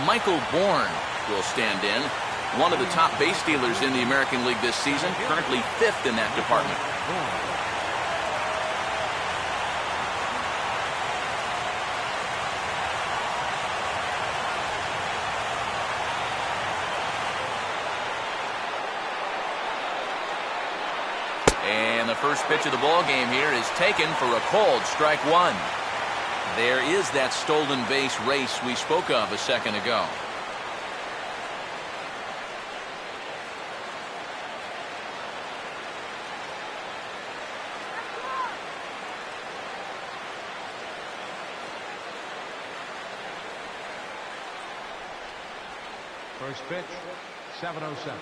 Michael Bourne will stand in. One of the top base stealers in the American League this season, currently 5th in that department. And the first pitch of the ball game here is taken for a called strike one. There is that stolen base race we spoke of a second ago. First pitch, 7:07.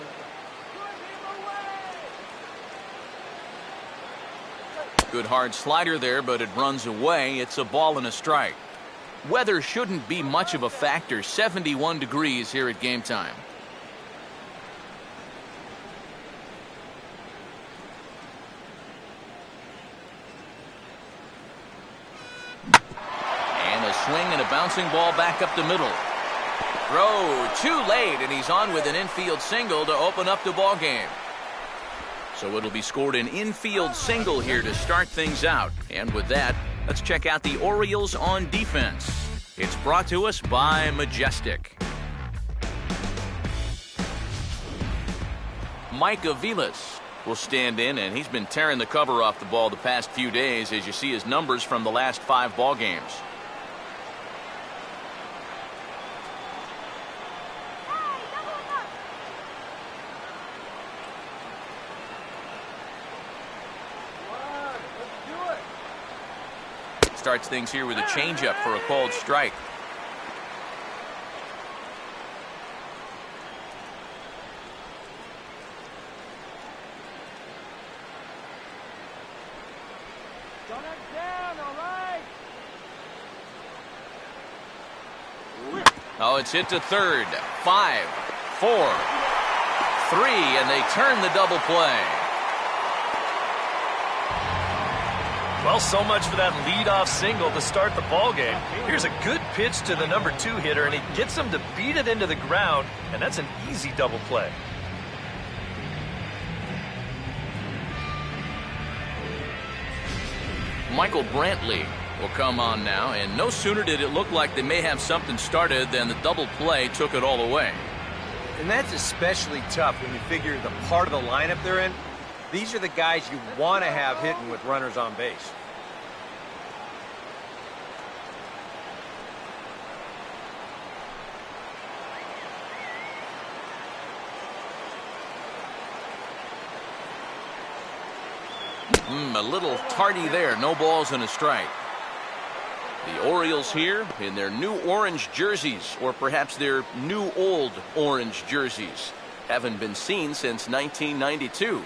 Good hard slider there, but it runs away. It's a ball and a strike. Weather shouldn't be much of a factor. 71 degrees here at game time. And a swing and a bouncing ball back up the middle. Throw too late, and he's on with an infield single to open up the ball game. So it'll be scored an infield single here to start things out. And with that, let's check out the Orioles on defense. It's brought to us by Majestic. Mike Aviles will stand in, and he's been tearing the cover off the ball the past few days as you see his numbers from the last 5 ball games. Starts things here with a changeup for a called strike. Oh, it's hit to third. 5, 4, 3, and they turn the double play. Well, so much for that leadoff single to start the ball game. Here's a good pitch to the number 2 hitter, and he gets him to beat it into the ground, and that's an easy double play. Michael Brantley will come on now, and no sooner did it look like they may have something started than the double play took it all away. And that's especially tough when you figure the part of the lineup they're in. These are the guys you want to have hitting with runners on base. A little tardy there. No balls and a strike. The Orioles here in their new orange jerseys, or perhaps their new old orange jerseys. Haven't been seen since 1992.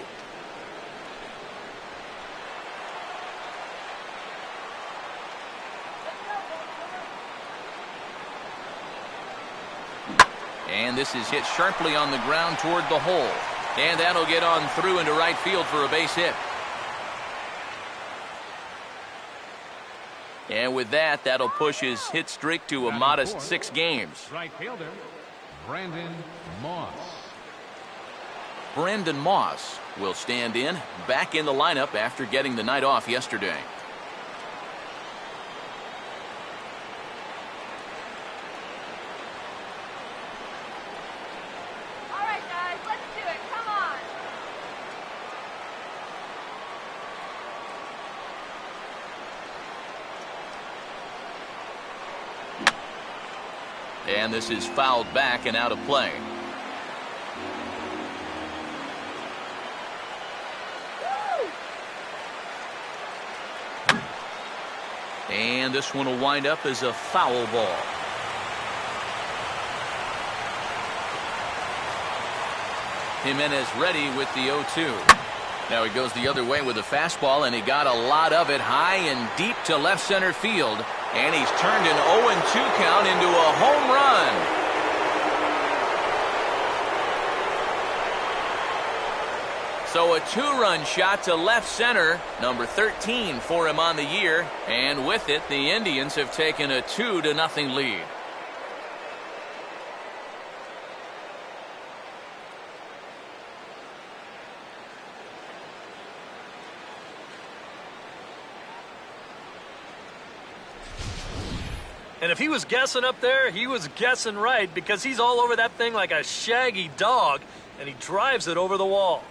And this is hit sharply on the ground toward the hole. And that'll get on through into right field for a base hit. And with that, that'll push his hit streak to a modest 6 games. Right fielder, Brandon Moss. Brandon Moss will stand in, back in the lineup after getting the night off yesterday. All right, guys, let's do it. Come on. And this is fouled back and out of play. And this one will wind up as a foul ball. Jimenez ready with the 0-2. Now he goes the other way with a fastball, and he got a lot of it high and deep to left center field. And he's turned an 0-2 count into a home run. So a 2-run shot to left center, number 13 for him on the year, and with it the Indians have taken a 2-0 lead. And if he was guessing up there, he was guessing right because he's all over that thing like a shaggy dog, and he drives it over the wall.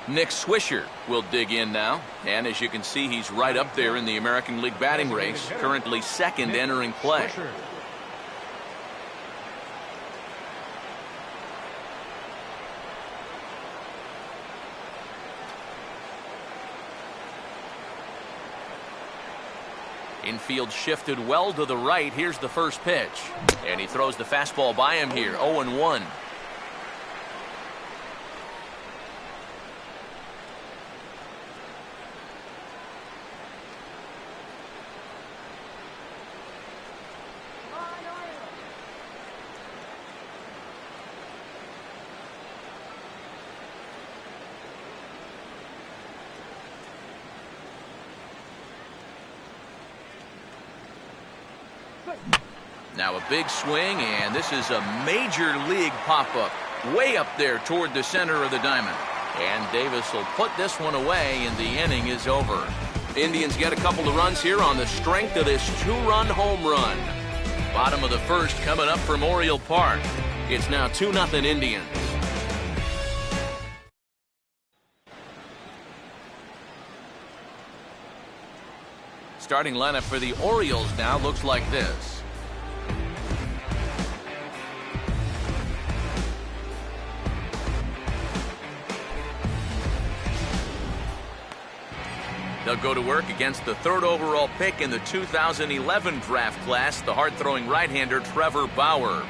Nick Swisher will dig in now. And as you can see, he's right up there in the American League batting race, currently second entering play. Swisher. Infield shifted well to the right. Here's the first pitch. And he throws the fastball by him here, 0-1. Now a big swing, and this is a major league pop-up. Way up there toward the center of the diamond. And Davis will put this one away, and the inning is over. Indians get a couple of runs here on the strength of this two-run home run. Bottom of the first coming up from Oriole Park. It's now 2-0 Indians. Starting lineup for the Orioles now looks like this. They'll go to work against the third overall pick in the 2011 draft class, the hard-throwing right-hander Trevor Bauer.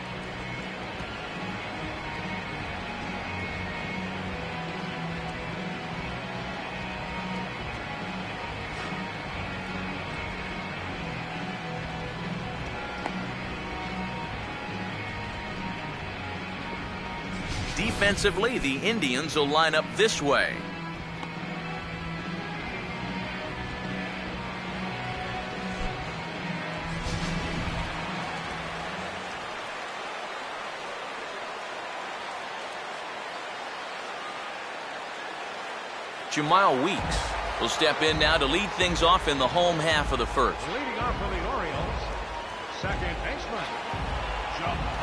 Defensively, the Indians will line up this way. Jamal Weeks will step in now to lead things off in the home half of the first. Leading off for the Orioles, second baseman, Jamal.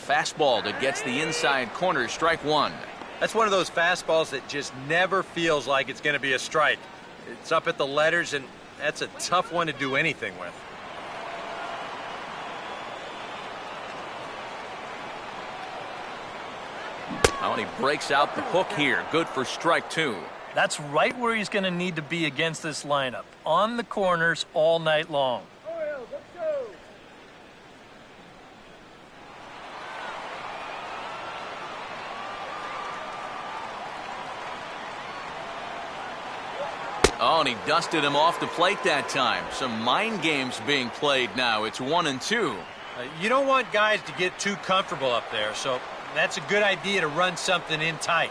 fastball that gets the inside corner, strike one. That's one of those fastballs that just never feels like it's going to be a strike. It's up at the letters, and that's a tough one to do anything with. Oh, and he breaks out the hook here. Good for strike two. That's right where he's going to need to be against this lineup. On the corners all night long. Orioles, let's go. Oh, and he dusted him off the plate that time. Some mind games being played now. It's 1-2. You don't want guys to get too comfortable up there, so that's a good idea to run something in tight.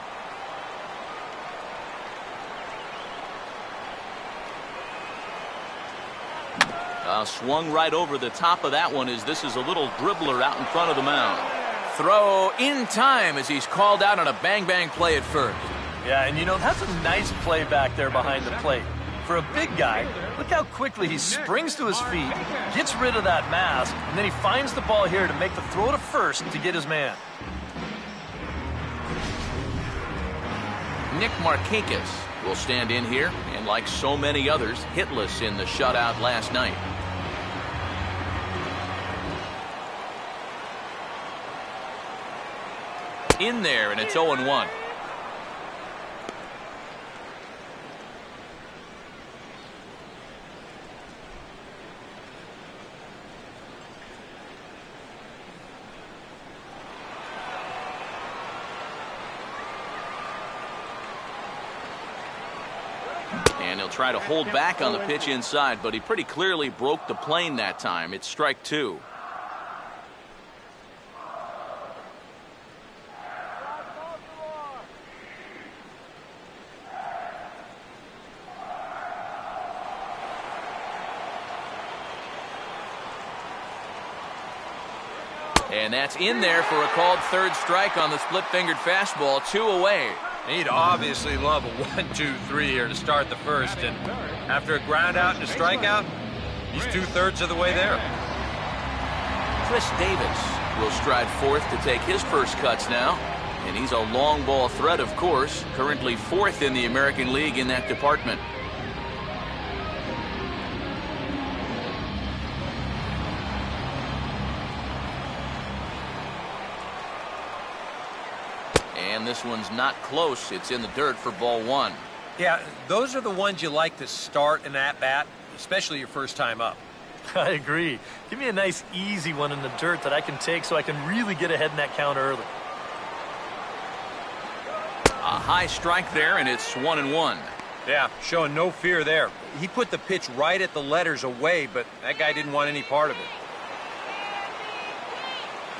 Swung right over the top of that one as this is a little dribbler out in front of the mound. Throw in time as he's called out on a bang-bang play at first. Yeah, and you know, that's a nice play back there behind the plate. For a big guy, look how quickly he springs to his feet, gets rid of that mask, and then he finds the ball here to make the throw to first to get his man. Nick Markakis will stand in here, and like so many others, hitless in the shutout last night. In there, and it's 0-1. And he'll try to hold back on the pitch inside, but he pretty clearly broke the plane that time. It's strike two. And that's in there for a called third strike on the split-fingered fastball. 2 away. He'd obviously love a 1-2-3 here to start the first, and after a ground out and a strikeout, he's 2/3 of the way there. Chris Davis will stride fourth to take his first cuts now. And he's a long ball threat, of course, currently 4th in the American League in that department. And this one's not close. It's in the dirt for ball one. Yeah, those are the ones you like to start an at-bat, especially your first time up. I agree. Give me a nice, easy one in the dirt that I can take so I can really get ahead in that count early. A high strike there, and it's 1-1. Yeah, showing no fear there. He put the pitch right at the letters away, but that guy didn't want any part of it.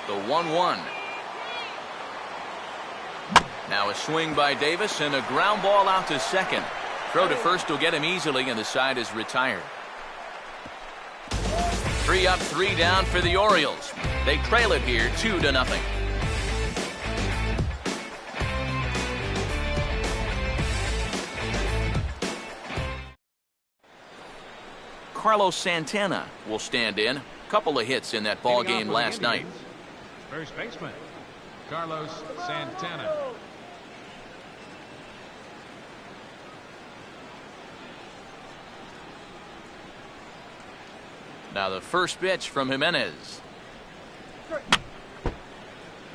The 1-1. Now a swing by Davis and a ground ball out to second. Throw to first will get him easily, and the side is retired. 3 up, 3 down for the Orioles. They trail it here 2-0. Carlos Santana will stand in. Couple of hits in that ball game last night. First baseman, Carlos Santana. Now the first pitch from Jimenez.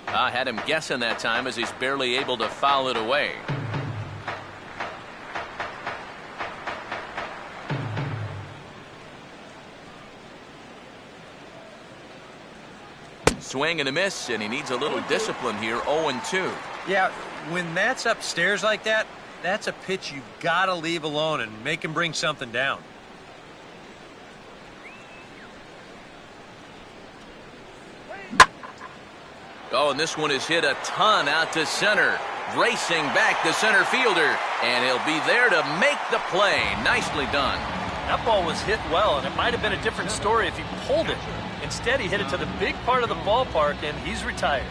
I had him guessing that time as he's barely able to foul it away. Swing and a miss, and he needs a little discipline here. 0-2. Yeah, when that's upstairs like that, that's a pitch you've got to leave alone and make him bring something down. Oh, and this one is hit a ton out to center. Racing back the center fielder, and he'll be there to make the play. Nicely done. That ball was hit well, and it might have been a different story if he pulled it. Instead, he hit it to the big part of the ballpark, and he's retired.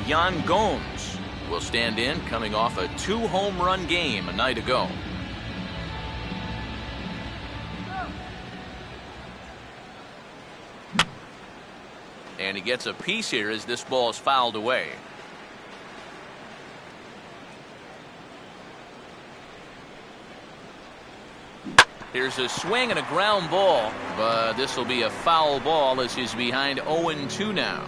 Yan Gomes will stand in, coming off a 2-home-run game a night ago. And he gets a piece here as this ball is fouled away. Here's a swing and a ground ball, but this will be a foul ball as he's behind 0-2 now.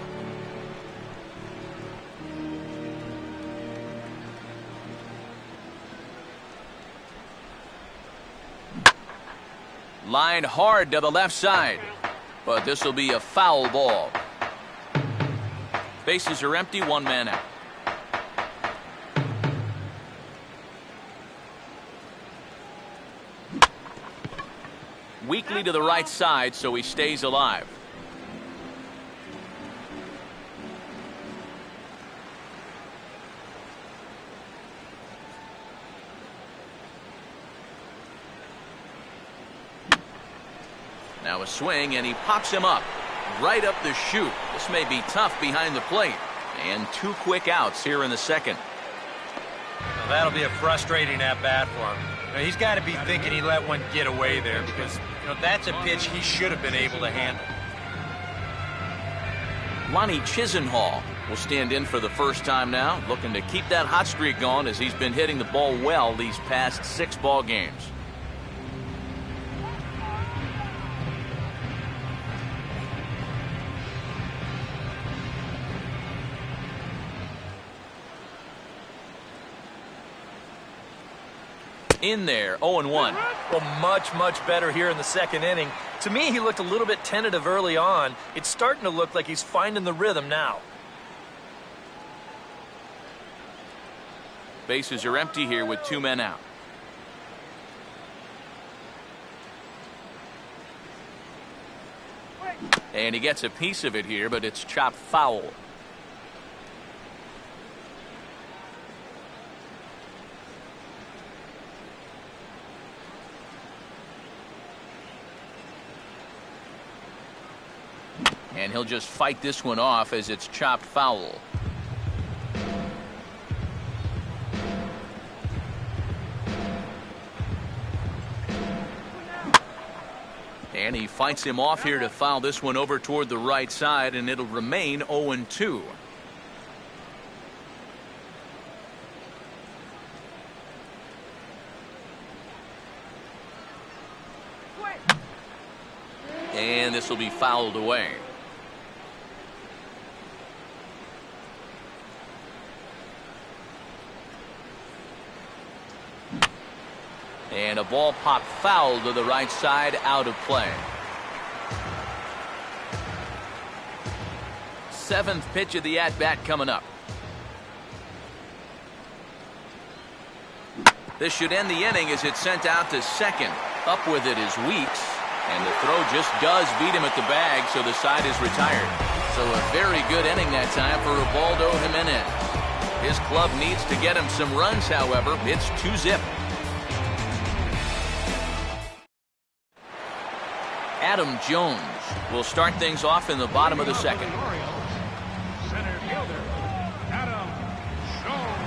Line hard to the left side, but this will be a foul ball. Bases are empty, one man out. Weakly to the right side, so he stays alive. Now a swing, and he pops him up right up the chute. This may be tough behind the plate. And 2 quick outs here in the second. Well, that'll be a frustrating at-bat for him. He's got to be thinking he let one get away there because that's a pitch he should have been able to handle. Lonnie Chisenhall will stand in for the first time now, looking to keep that hot streak going as he's been hitting the ball well these past 6 ball games. In there, 0-1. Well, much better here in the second inning. To me, he looked a little bit tentative early on. It's starting to look like he's finding the rhythm now. Bases are empty here with 2 men out. And he gets a piece of it here, but it's chopped foul. And he'll just fight this one off as it's chopped foul. And he fights him off here to foul this one over toward the right side, and it'll remain 0-2. And this will be fouled away. And a ball popped foul to the right side, out of play. 7th pitch of the at-bat coming up. This should end the inning as it's sent out to second. Up with it is Weeks. And the throw just does beat him at the bag, so the side is retired. So a very good inning that time for Ubaldo Jimenez. His club needs to get him some runs, however. It's 2-zip. Adam Jones will start things off in the bottom of the second. Center fielder, Adam Jones.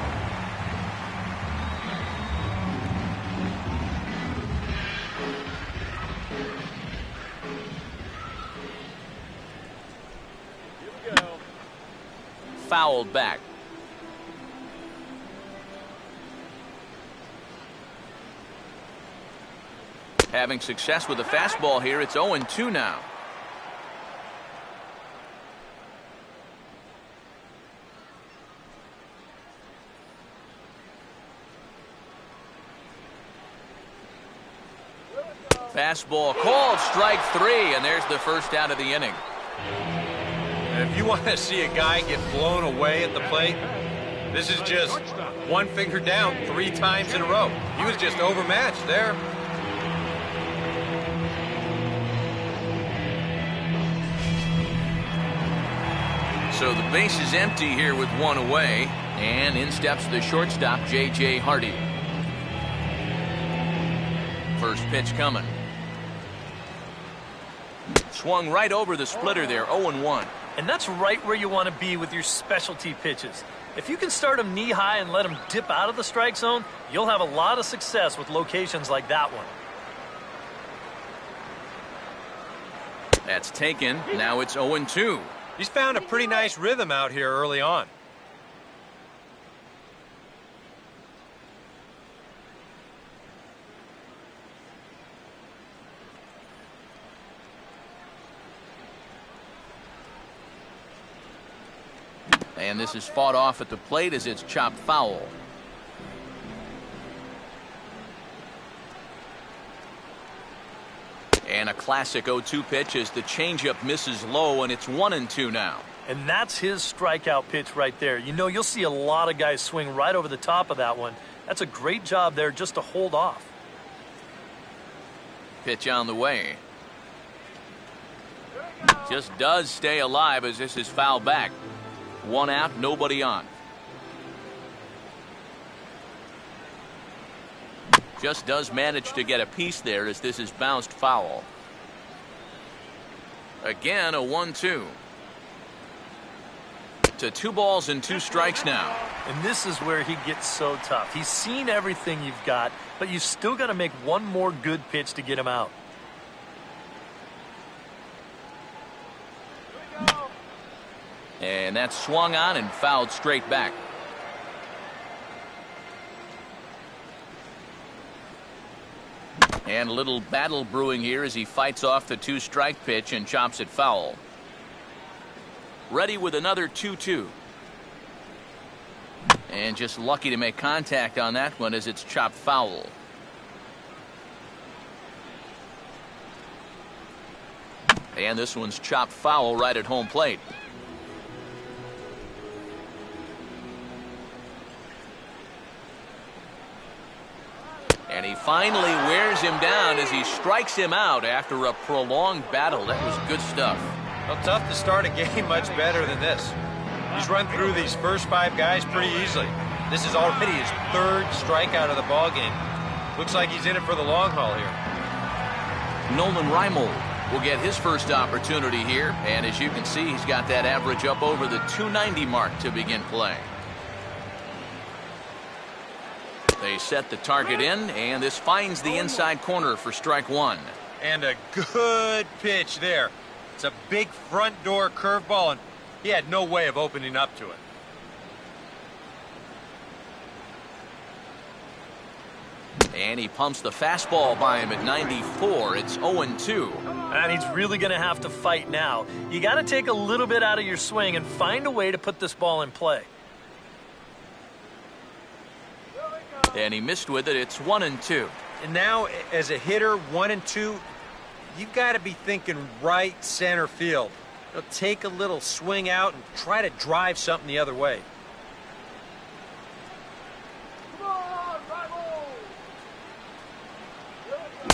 Fouled back. Having success with the fastball here, it's 0-2 now. Fastball called, strike 3, and there's the first out of the inning. If you want to see a guy get blown away at the plate, this is just one finger down 3 times in a row. He was just overmatched there. So the base is empty here with 1 away, and in steps the shortstop, J.J. Hardy. First pitch coming. Swung right over the splitter there, 0-1. And that's right where you want to be with your specialty pitches. If you can start them knee-high and let them dip out of the strike zone, you'll have a lot of success with locations like that one. That's taken. Now it's 0-2. He's found a pretty nice rhythm out here early on. And this is fought off at the plate as it's chopped foul. And a classic 0-2 pitch as the changeup misses low, and it's 1-2 now. And that's his strikeout pitch right there. You know, you'll see a lot of guys swing right over the top of that one. That's a great job there just to hold off. Pitch on the way. Just does stay alive as this is fouled back. 1 out, nobody on. Just does manage to get a piece there as this is bounced foul. Again, a 1-2. To 2 balls and 2 strikes now. And this is where he gets so tough. He's seen everything you've got, but you've still got to make one more good pitch to get him out. And that's swung on and fouled straight back. And a little battle brewing here as he fights off the 2-strike pitch and chops it foul. Ready with another 2-2. And just lucky to make contact on that one as it's chopped foul. And this one's chopped foul right at home plate. And he finally wears him down as he strikes him out after a prolonged battle. That was good stuff. Well, tough to start a game much better than this. He's run through these first 5 guys pretty easily. This is already his 3rd strikeout of the ball game. Looks like he's in it for the long haul here. Nolan Reimold will get his first opportunity here. And as you can see, he's got that average up over the 290 mark to begin play. They set the target in, and this finds the inside corner for strike 1. And a good pitch there. It's a big front door curveball, and he had no way of opening up to it. And he pumps the fastball by him at 94. It's 0-2. And he's really going to have to fight now. You got to take a little bit out of your swing and find a way to put this ball in play. And he missed with it. It's 1-2. And now, as a hitter, 1-2, you've got to be thinking right center field. You'll take a little swing out and try to drive something the other way.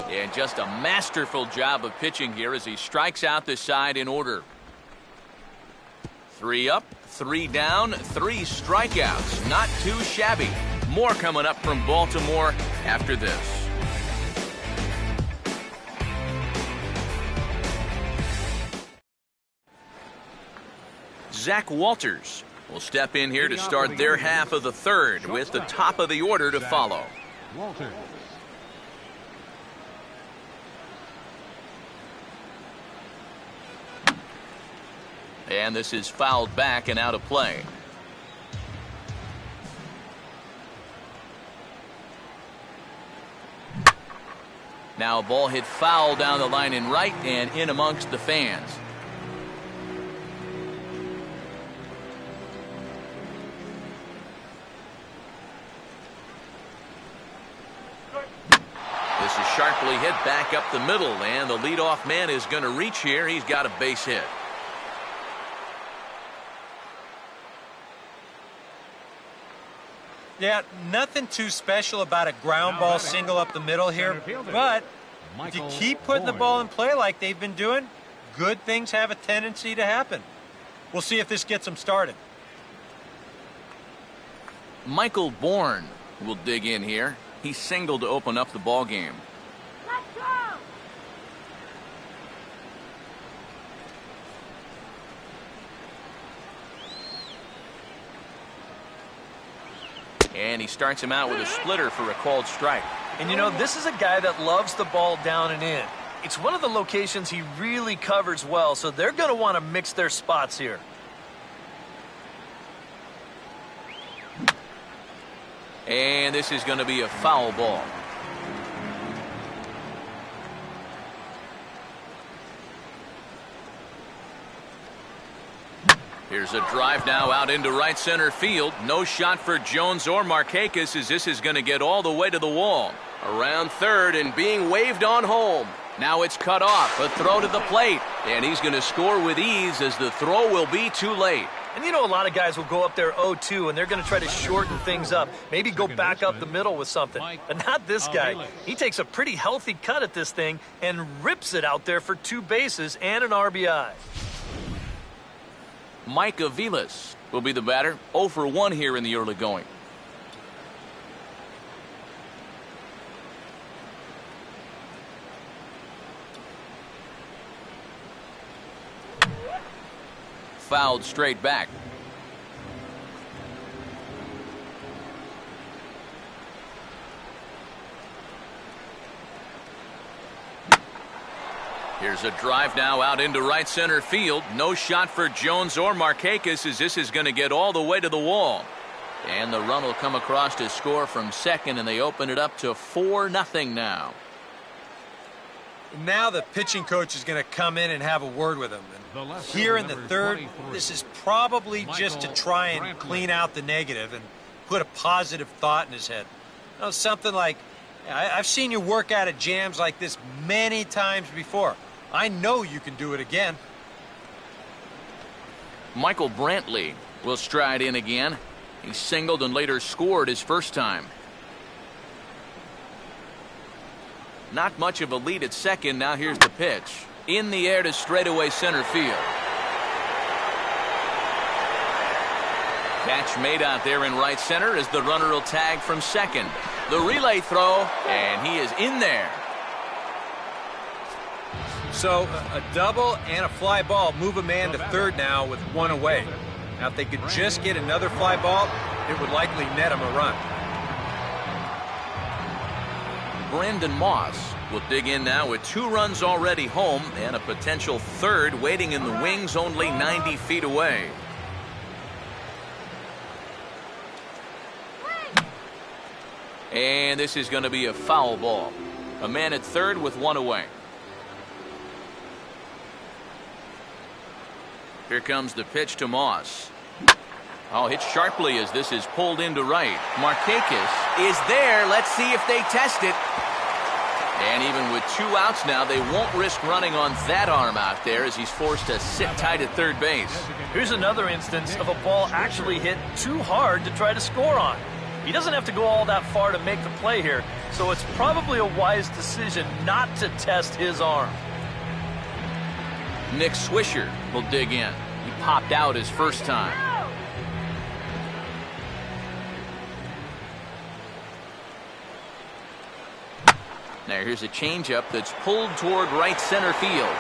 And just a masterful job of pitching here as he strikes out the side in order. 3 up, 3 down, 3 strikeouts. Not too shabby. More coming up from Baltimore after this. Zach Walters will step in here to start their half of the 3rd with the top of the order to follow. Walters. And this is fouled back and out of play. Now a ball hit foul down the line in right and in amongst the fans. This is sharply hit back up the middle, and the leadoff man is going to reach here. He's got a base hit. Yeah, nothing too special about a ground ball single up the middle here, but if you keep putting the ball in play like they've been doing, good things have a tendency to happen. We'll see if this gets them started. Michael Bourne will dig in here. He singled to open up the ball game. Let's go! And he starts him out with a splitter for a called strike. And you know, this is a guy that loves the ball down and in. It's one of the locations he really covers well, so they're going to want to mix their spots here. And this is going to be a foul ball. Here's a drive now out into right center field. No shot for Jones or Markakis as this is going to get all the way to the wall. Around third and being waved on home. Now it's cut off. A throw to the plate. And he's going to score with ease as the throw will be too late. And you know, a lot of guys will go up there 0-2 and they're going to try to shorten things up. Maybe go back up the middle with something. But not this guy. He takes a pretty healthy cut at this thing and rips it out there for 2 bases and an RBI. Mike Aviles will be the batter. 0 for 1 here in the early going. Fouled straight back. Here's a drive now out into right center field. No shot for Jones or Markakis as this is going to get all the way to the wall. And the run will come across to score from second, and they open it up to 4-0 now. Now the pitching coach is going to come in and have a word with him. And here in the third, this is probably just to try and clean out the negative and put a positive thought in his head. You know, something like, I've seen you work out of jams like this many times before. I know you can do it again. Michael Brantley will stride in again. He singled and later scored his first time. Not much of a lead at second. Now here's the pitch. In the air to straightaway center field. Catch made out there in right center as the runner will tag from second. The relay throw, and he is in there. So a double and a fly ball move a man to third now with 1 away. Now if they could just get another fly ball, it would likely net him a run. Brandon Moss will dig in now with 2 runs already home and a potential third waiting in the wings only 90 feet away. And this is going to be a foul ball. A man at third with 1 away. Here comes the pitch to Moss. Oh, hit sharply as this is pulled into right. Markakis is there. Let's see if they test it. And even with 2 outs now, they won't risk running on that arm out there as he's forced to sit tight at third base. Here's another instance of a ball actually hit too hard to try to score on. He doesn't have to go all that far to make the play here, so it's probably a wise decision not to test his arm. Nick Swisher will dig in. He popped out his first time. Now here's a changeup that's pulled toward right center field.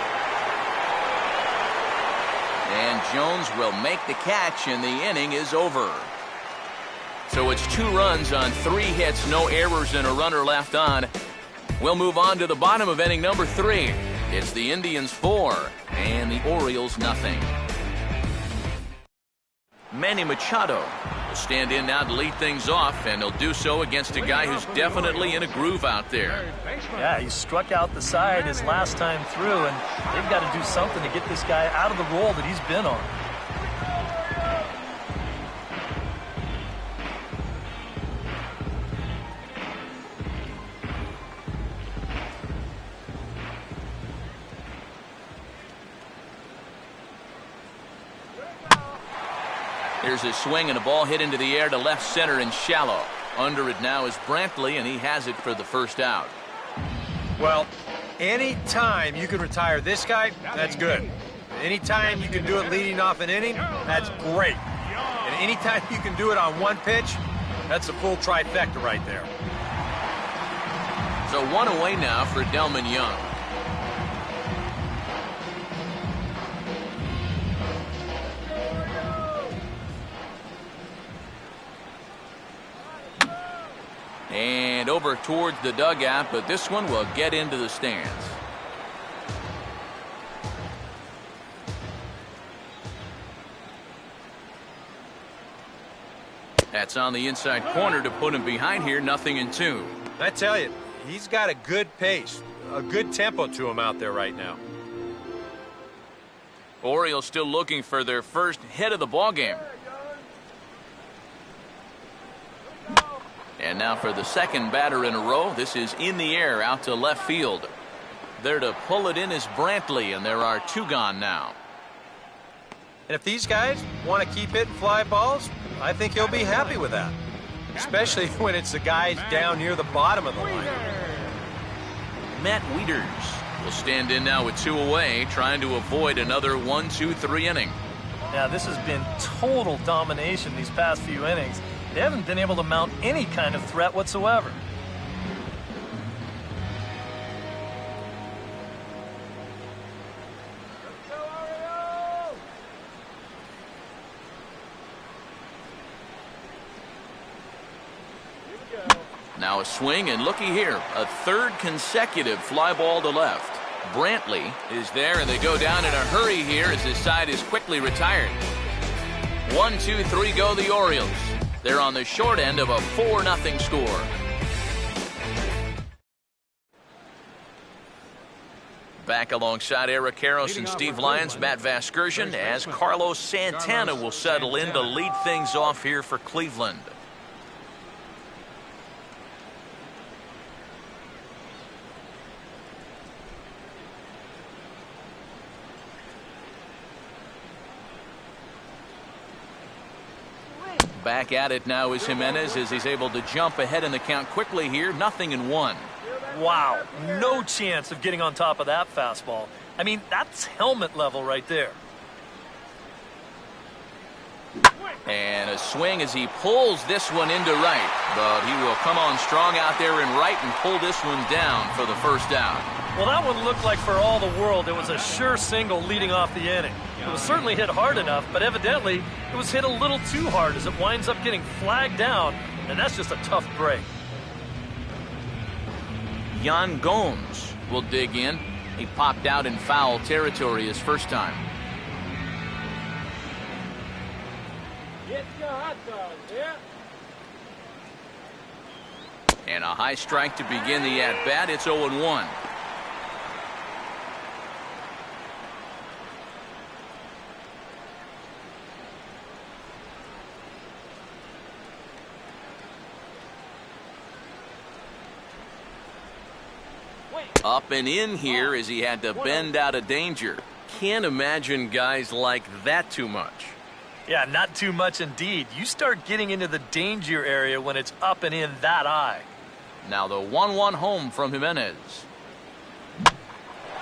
And Jones will make the catch, and the inning is over. So it's 2 runs on 3 hits, no errors, and a runner left on. We'll move on to the bottom of inning number 3. It's the Indians 4 and the Orioles nothing. Manny Machado will stand in now to lead things off, and he'll do so against a guy who's definitely in a groove out there. Yeah, he struck out the side his last time through, and they've got to do something to get this guy out of the role that he's been on. Here's a swing and a ball hit into the air to left center and shallow. Under it now is Brantley, and he has it for the first out. Well, any time you can retire this guy, that's good. Anytime you can do it leading off an inning, that's great. And anytime you can do it on 1 pitch, that's a full trifecta right there. So 1 away now for Delman Young. And over towards the dugout, but this one will get into the stands. That's on the inside corner to put him behind here, 0-2. I tell you, he's got a good pace, a good tempo to him out there right now. Orioles still looking for their first hit of the ball game. And now for the second batter in a row. This is in the air out to left field. There to pull it in is Brantley, and there are 2 gone now. And if these guys want to keep hitting fly balls, I think he'll be happy with that. Especially when it's the guys down near the bottom of the line. Matt Wieters will stand in now with 2 away, trying to avoid another 1-2-3 inning. Yeah, this has been total domination these past few innings. They haven't been able to mount any kind of threat whatsoever. Now a swing, and looky here, a 3rd consecutive fly ball to left. Brantley is there, and they go down in a hurry here as his side is quickly retired. 1-2-3 go the Orioles. They're on the short end of a 4-0 score. Back alongside Eric Karros and Steve Lyons, Matt Vasgersian, as Carlos Santana will settle in to lead things off here for Cleveland. Back at it now is Jimenez as he's able to jump ahead in the count quickly here. 0-1. Wow, no chance of getting on top of that fastball. I mean, that's helmet level right there. And a swing as he pulls this one into right. But he will come on strong out there in right and pull this one down for the first out. Well, that one looked like for all the world it was a sure single leading off the inning. It was certainly hit hard enough, but evidently it was hit a little too hard as it winds up getting flagged down, and that's just a tough break. Yan Gomes will dig in. He popped out in foul territory his first time. And a high strike to begin the at-bat. It's 0-1. Up and in here as he had to bend out of danger. Can't imagine guys like that too much. Yeah, not too much indeed. You start getting into the danger area when it's up and in that high. Now the 1-1 home from Jimenez.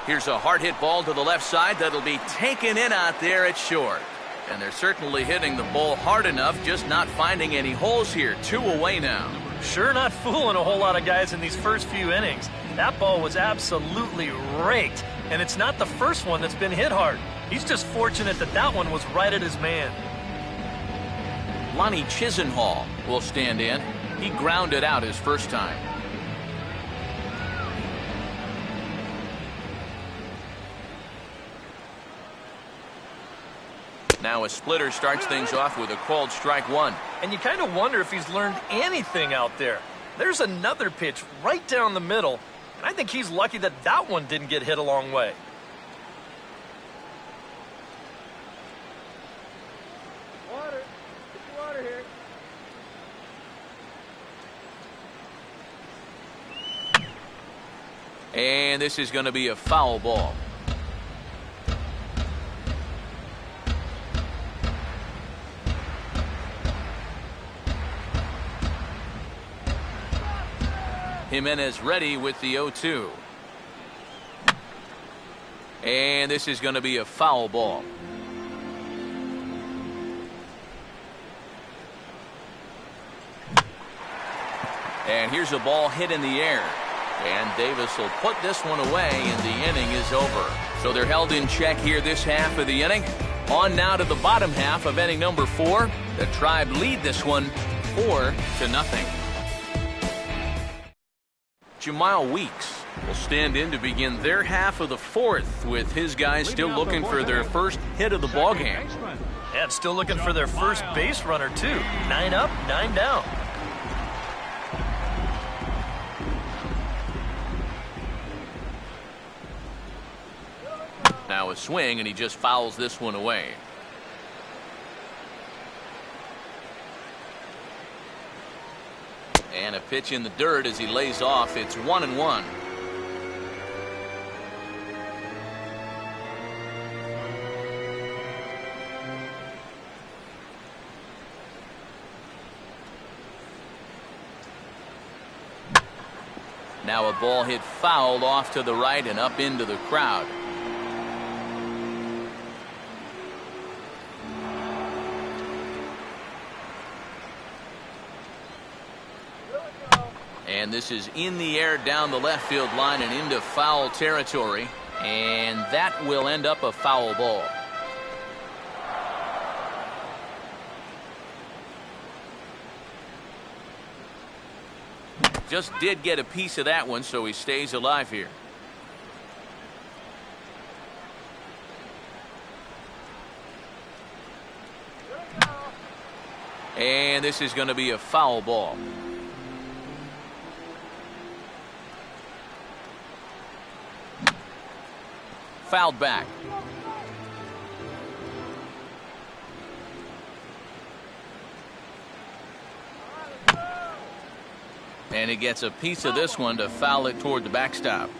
Here's a hard hit ball to the left side that'll be taken in out there at short. And they're certainly hitting the ball hard enough, just not finding any holes here. 2 away now. Sure not fooling a whole lot of guys in these first few innings. That ball was absolutely raked, and it's not the first one that's been hit hard. He's just fortunate that that one was right at his man. Lonnie Chisenhall will stand in. He grounded out his first time. Now a splitter starts things off with a called strike 1. And you kind of wonder if he's learned anything out there. There's another pitch right down the middle, and I think he's lucky that that one didn't get hit a long way. Water. Get the water here. And this is going to be a foul ball. Jimenez ready with the 0-2. And this is going to be a foul ball. And here's a ball hit in the air. And Davis will put this one away, and the inning is over. So they're held in check here this half of the inning. On now to the bottom half of inning number 4. The Tribe lead this one 4-0. Jamal Weeks will stand in to begin their half of the 4th, with his guys still looking for their first hit of the ballgame. And still looking for their first base runner, too. 9 up, 9 down. Now a swing, and he just fouls this one away. And a pitch in the dirt as he lays off. It's 1-1. Now a ball hit foul off to the right and up into the crowd. And this is in the air down the left field line and into foul territory. And that will end up a foul ball. Just did get a piece of that one, so he stays alive here. And this is going to be a foul ball. Fouled back. And he gets a piece of this one to foul it toward the backstop.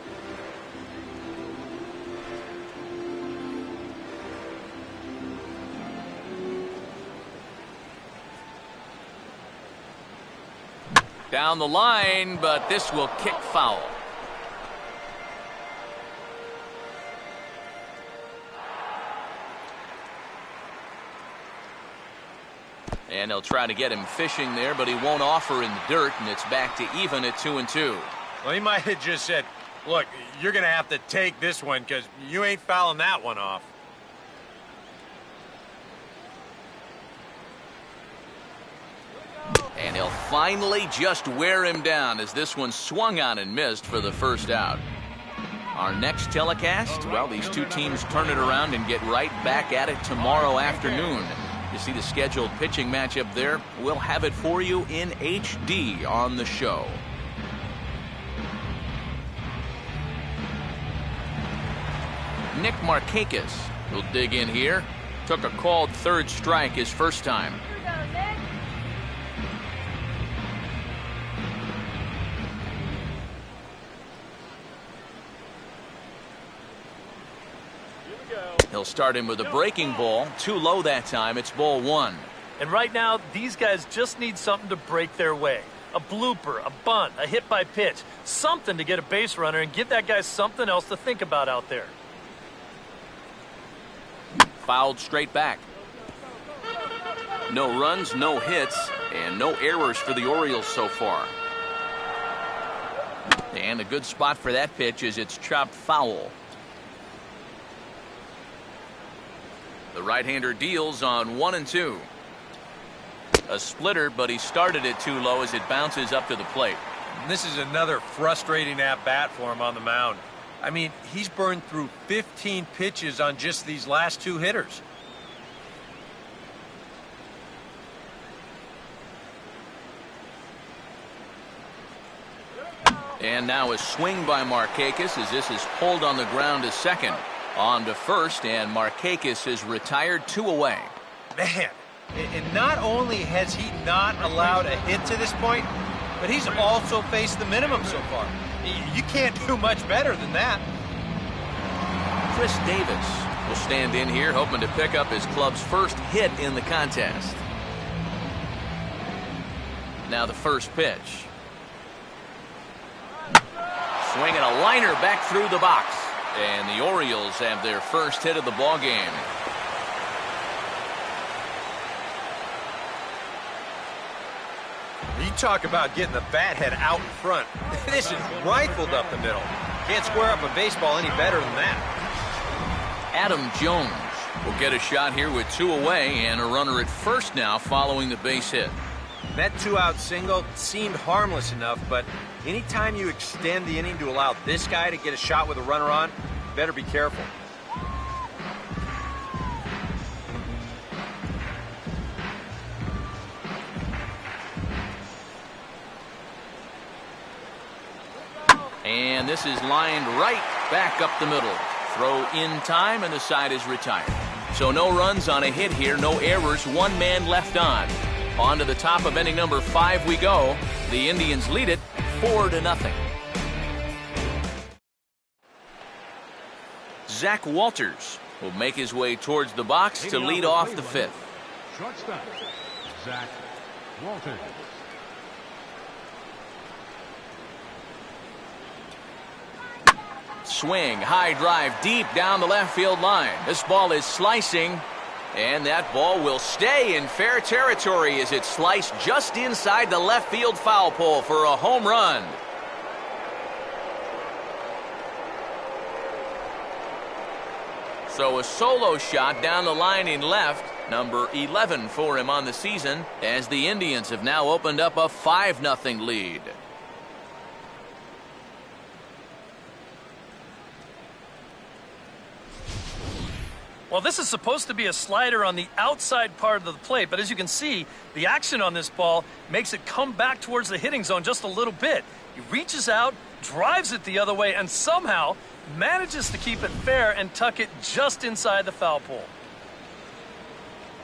Down the line, but this will kick foul. And they'll try to get him fishing there, but he won't offer in the dirt, and it's back to even at 2-2. Well, he might have just said, look, you're going to have to take this one because you ain't fouling that one off. And he'll finally just wear him down as this one swung on and missed for the first out. Our next telecast, well, these two teams turn it around and get right back at it tomorrow afternoon. You see the scheduled pitching matchup there. We'll have it for you in HD on the show. Nick Markakis will dig in here. Took a called third strike his first time. He'll start him with a breaking ball. Too low that time. It's ball one. And right now, these guys just need something to break their way. A blooper, a bunt, a hit by pitch. Something to get a base runner and give that guy something else to think about out there. Fouled straight back. No runs, no hits, and no errors for the Orioles so far. And a good spot for that pitch is it's chopped foul. The right-hander deals on 1-2. A splitter, but he started it too low as it bounces up to the plate. And this is another frustrating at-bat for him on the mound. I mean, he's burned through 15 pitches on just these last two hitters. And now a swing by Markakis as this is pulled on the ground to second. On to first, and Markakis is retired 2 away. Man, and not only has he not allowed a hit to this point, but he's also faced the minimum so far. You can't do much better than that. Chris Davis will stand in here hoping to pick up his club's first hit in the contest. Now the first pitch. Swinging a liner back through the box. And the Orioles have their first hit of the ball game. You talk about getting the bat head out in front. This is rifled up the middle. Can't square up a baseball any better than that. Adam Jones will get a shot here with 2 away and a runner at first now following the base hit. That 2-out single seemed harmless enough, but anytime you extend the inning to allow this guy to get a shot with a runner on, you better be careful. And this is lined right back up the middle. Throw in time, and the side is retired. So no runs on a hit here, no errors, 1 man left on. On to the top of inning number 5 we go. The Indians lead it 4-0. Zach Walters will make his way towards the box to lead off the 5th. Shortstop, Zach Walters. Swing, high drive deep down the left field line. This ball is slicing, and that ball will stay in fair territory as it sliced just inside the left field foul pole for a home run. So a solo shot down the line in left, number 11 for him on the season, as the Indians have now opened up a 5-0 lead. Well, this is supposed to be a slider on the outside part of the plate, but as you can see, the action on this ball makes it come back towards the hitting zone just a little bit. He reaches out, drives it the other way, and somehow manages to keep it fair and tuck it just inside the foul pole.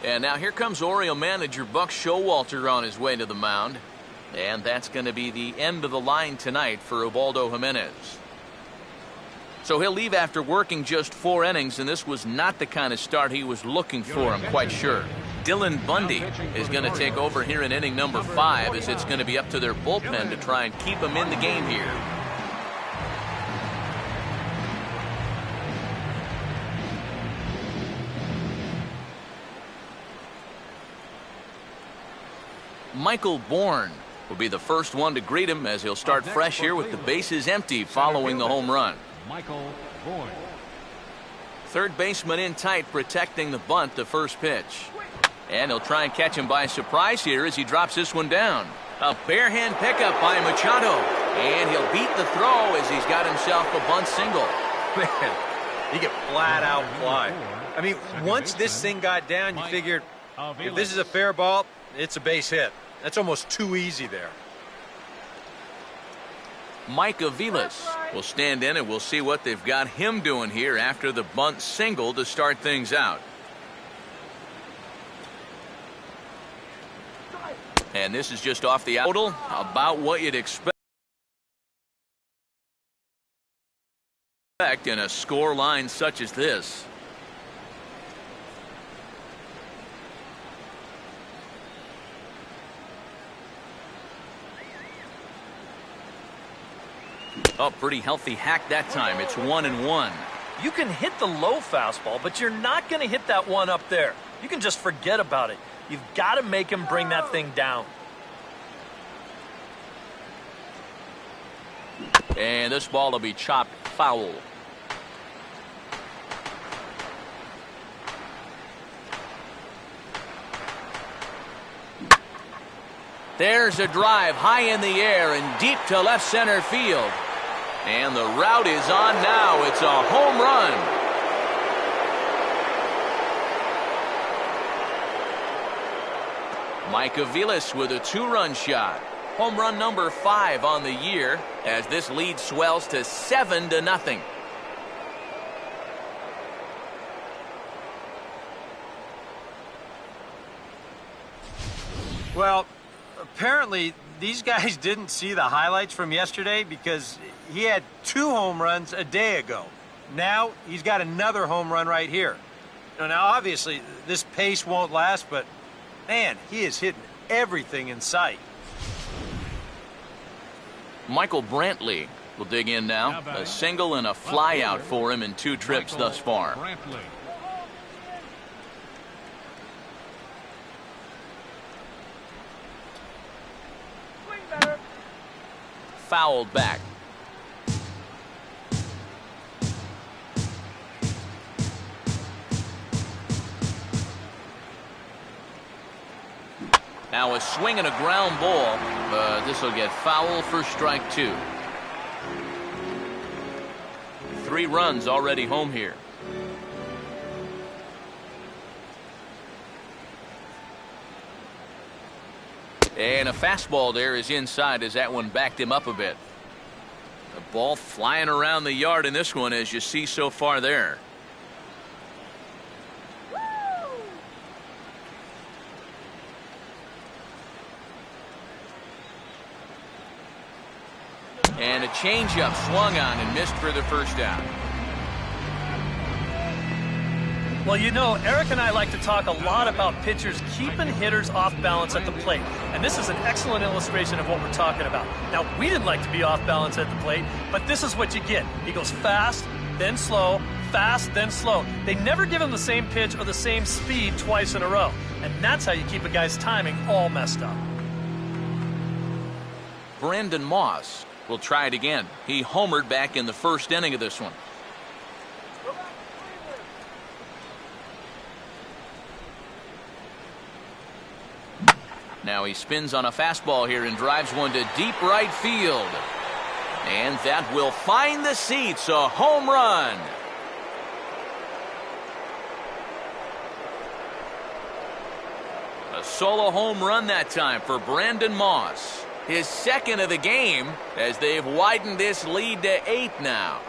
And now here comes Oriole manager Buck Showalter on his way to the mound. And that's going to be the end of the line tonight for Ubaldo Jimenez. So he'll leave after working just 4 innings, and this was not the kind of start he was looking for, I'm quite sure. Dylan Bundy is going to take over here in inning number 5, as it's going to be up to their bullpen to try and keep him in the game here. Michael Bourne will be the first one to greet him, as he'll start fresh here with the bases empty following the home run. Michael Bourne. Third baseman in tight, protecting the bunt, the first pitch. And he'll try and catch him by surprise here as he drops this one down. A bare-hand pickup by Machado. And he'll beat the throw as he's got himself a bunt single. Man, he get flat out fly. I mean, once this thing got down, you figured if this is a fair ball, it's a base hit. That's almost too easy there. Mike Aviles will stand in, and we'll see what they've got him doing here after the bunt single to start things out. And this is just off the total, about what you'd expect in a score line such as this. Oh, pretty healthy hack that time. It's 1-1. You can hit the low fastball, but you're not going to hit that one up there. You can just forget about it. You've got to make him bring that thing down. And this ball will be chopped foul. There's a drive high in the air and deep to left center field. And the route is on now. It's a home run. Mike Aviles with a 2-run shot. Home run number 5 on the year, as this lead swells to 7-0. Well, apparently these guys didn't see the highlights from yesterday, because he had 2 home runs a day ago. Now he's got another home run right here. Now obviously this pace won't last, but man, he is hitting everything in sight. Michael Brantley will dig in now. A single and a fly out for him in 2 trips thus far. Fouled back. Now a swing and a ground ball, but this will get foul for strike 2. 3 runs already home here. And a fastball there is inside as that one backed him up a bit. A Ball flying around the yard in this one, as you see so far there. And a changeup swung on and missed for the first down. Well, you know, Eric and I like to talk a lot about pitchers keeping hitters off balance at the plate. And this is an excellent illustration of what we're talking about. Now, we didn't like to be off balance at the plate, but this is what you get. He goes fast, then slow, fast, then slow. They never give him the same pitch or the same speed twice in a row. And that's how you keep a guy's timing all messed up. Brandon Moss will try it again. He homered back in the first inning of this one. Now he spins on a fastball here and drives one to deep right field. And that will find the seats. A home run. A solo home run that time for Brandon Moss. His second of the game, as they've widened this lead to 8 now.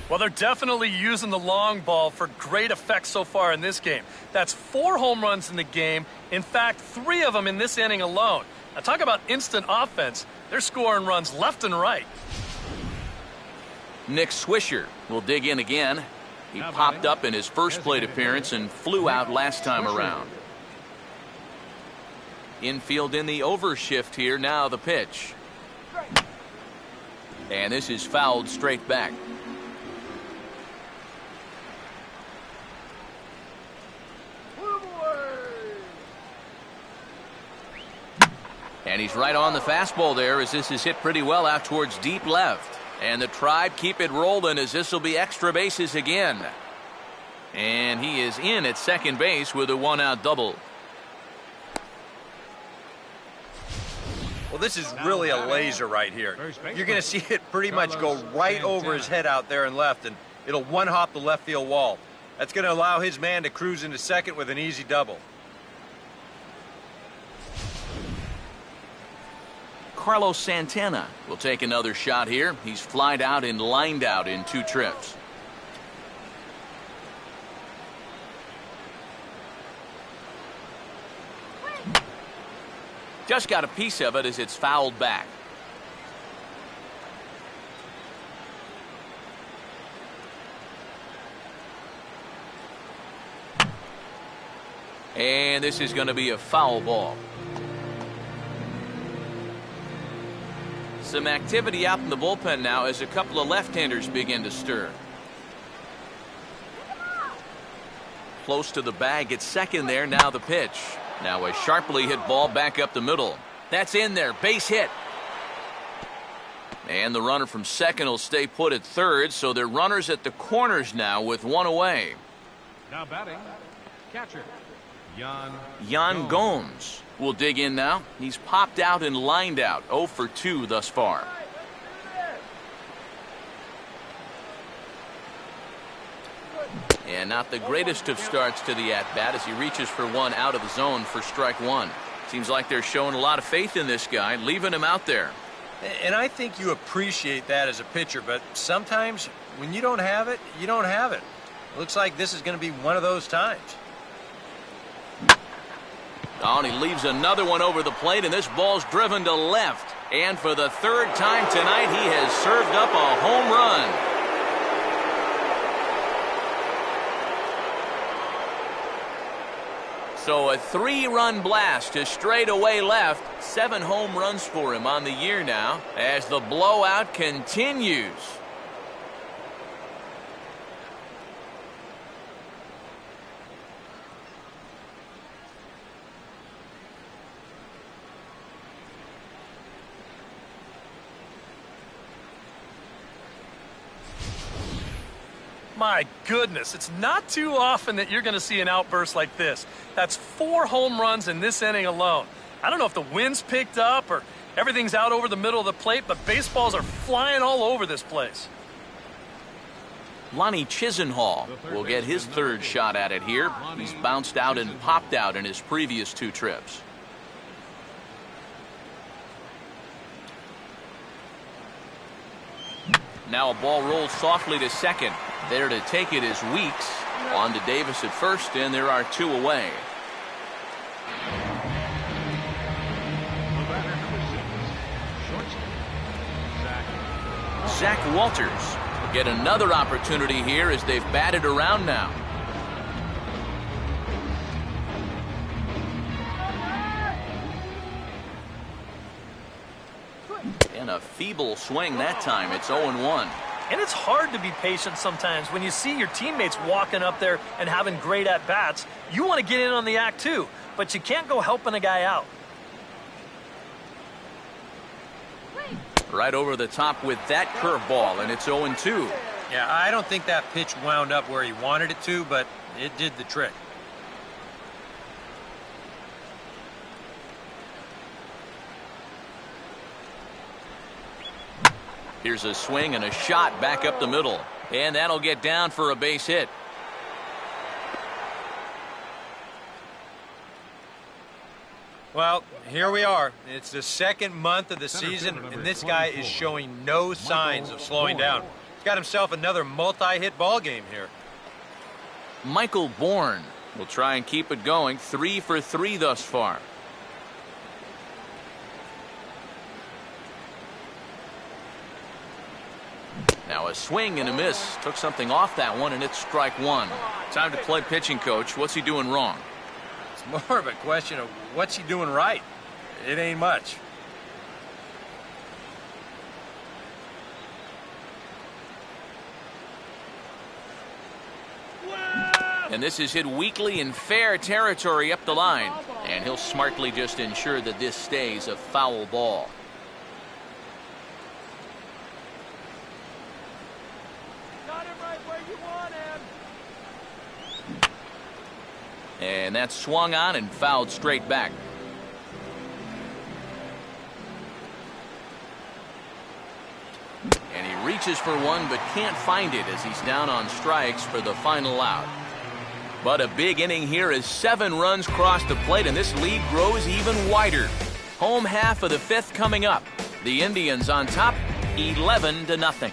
Well, they're definitely using the long ball for great effect so far in this game. That's 4 home runs in the game. In fact, 3 of them in this inning alone. Now, talk about instant offense. They're scoring runs left and right. Nick Swisher will dig in again. He popped up in his first plate appearance and flew out last time around. Infield in the overshift here. Now the pitch. And this is fouled straight back. And he's right on the fastball there, as this is hit pretty well out towards deep left. And the Tribe keep it rolling, as this will be extra bases again. And he is in at second base with a 1-out double. Well, this is really a laser right here. You're going to see it pretty much go right over his head out there and left, and it'll one-hop the left field wall. That's going to allow his man to cruise into second with an easy double. Carlos Santana will take another shot here. He's flied out and lined out in 2 trips. Just got a piece of it as it's fouled back. And this is going to be a foul ball. Some activity out in the bullpen now as a couple of left-handers begin to stir. Close to the bag at second there. Now the pitch. Now a sharply hit ball back up the middle. That's in there. Base hit. And the runner from second will stay put at third, so they're runners at the corners now with 1 away. Now batting, catcher, Yan Gomes will dig in now. He's popped out and lined out. 0 for 2 thus far. And not the greatest of starts to the at-bat as he reaches for one out of the zone for strike 1. Seems like they're showing a lot of faith in this guy, leaving him out there. And I think you appreciate that as a pitcher, but sometimes when you don't have it, you don't have it. It looks like this is going to be one of those times. Oh, and he leaves another one over the plate, and this ball's driven to left. And for the 3rd time tonight, he has served up a home run. So a 3-run blast to straightaway left. 7 home runs for him on the year now as the blowout continues. My goodness, it's not too often that you're going to see an outburst like this. That's 4 home runs in this inning alone. I don't know if the wind's picked up or everything's out over the middle of the plate, but baseballs are flying all over this place. Lonnie Chisenhall will get his third shot at it here. He's bounced out and popped out in his previous 2 trips. Now a ball rolls softly to second. There to take it is Weeks. On to Davis at first, and there are 2 away. Zach Walters will get another opportunity here as they've batted around now. And a feeble swing that time. It's 0-1. And it's hard to be patient sometimes when you see your teammates walking up there and having great at-bats. You want to get in on the act too, but you can't go helping a guy out. Right over the top with that curveball, and it's 0-2. Yeah, I don't think that pitch wound up where he wanted it to, but it did the trick. Here's a swing and a shot back up the middle, and that'll get down for a base hit. Well, here we are. It's the 2nd month of the season, and this guy is showing no signs of slowing down. He's got himself another multi-hit ball game here. Michael Bourne will try and keep it going. 3 for 3 thus far. Now a swing and a miss. Took something off that one, and it's strike 1. Time to play pitching coach. What's he doing wrong? It's more of a question of what's he doing right. It ain't much. And this is hit weakly in fair territory up the line. And he'll smartly just ensure that this stays a foul ball. Got him right where you want him. And that's swung on and fouled straight back. And he reaches for one but can't find it as he's down on strikes for the final out. But a big inning here as 7 runs cross the plate, and this lead grows even wider. Home half of the 5th coming up. The Indians on top, 11-0.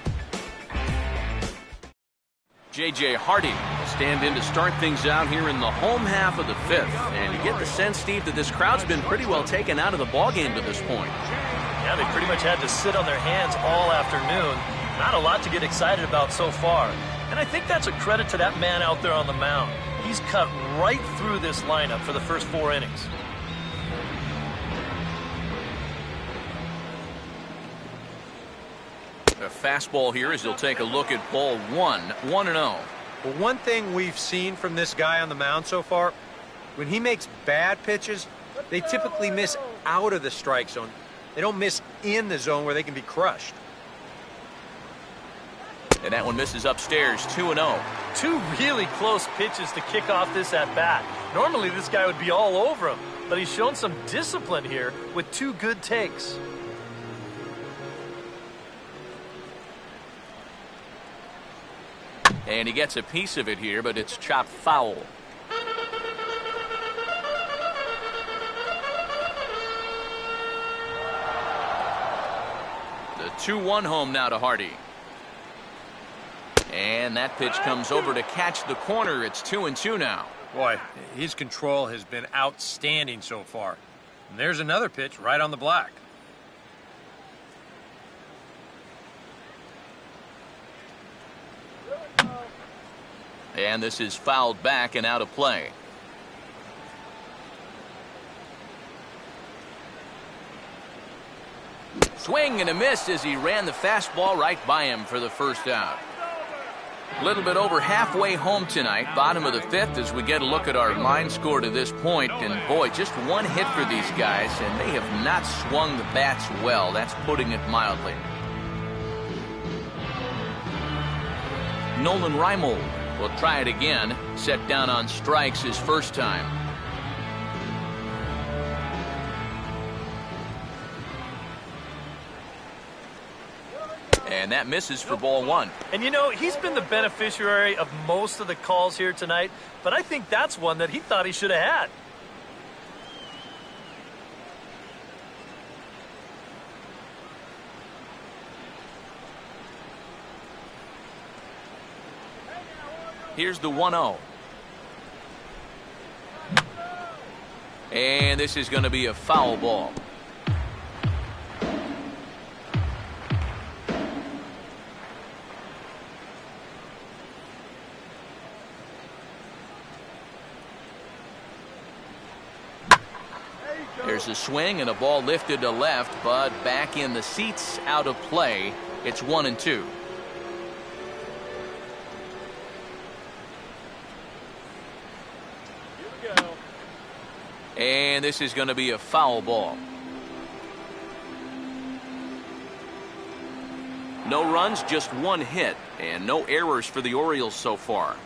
J.J. Hardy will stand in to start things out here in the home half of the 5th. And you get the sense, Steve, that this crowd's been pretty well taken out of the ballgame to this point. Yeah, they pretty much had to sit on their hands all afternoon. Not a lot to get excited about so far. And I think that's a credit to that man out there on the mound. He's cut right through this lineup for the first 4 innings. A fastball here as he'll take a look at ball 1, 1-0. Well, one thing we've seen from this guy on the mound so far, when he makes bad pitches, they typically miss out of the strike zone. They don't miss in the zone where they can be crushed. And that one misses upstairs, 2-0. 2 really close pitches to kick off this at-bat. Normally this guy would be all over him, but he's shown some discipline here with 2 good takes. And he gets a piece of it here, but it's chopped foul. The 2-1 home now to Hardy. And that pitch comes over to catch the corner. It's 2-2 now. Boy, his control has been outstanding so far. And there's another pitch right on the black. And this is fouled back and out of play. Swing and a miss as he ran the fastball right by him for the first out. A little bit over halfway home tonight, bottom of the 5th, as we get a look at our line score to this point. And boy, just 1 hit for these guys, and they have not swung the bats well. That's putting it mildly. Nolan Reimold will try it again, set down on strikes his first time. And And that misses for ball one. And you know, he's been the beneficiary of most of the calls here tonight, but I think that's one that he thought he should have had. Here's the 1-0. And this is going to be a foul ball. There's a swing and a ball lifted to left, but back in the seats, out of play. It's 1-2. And this is going to be a foul ball. No runs, just one hit, and no errors for the Orioles so far.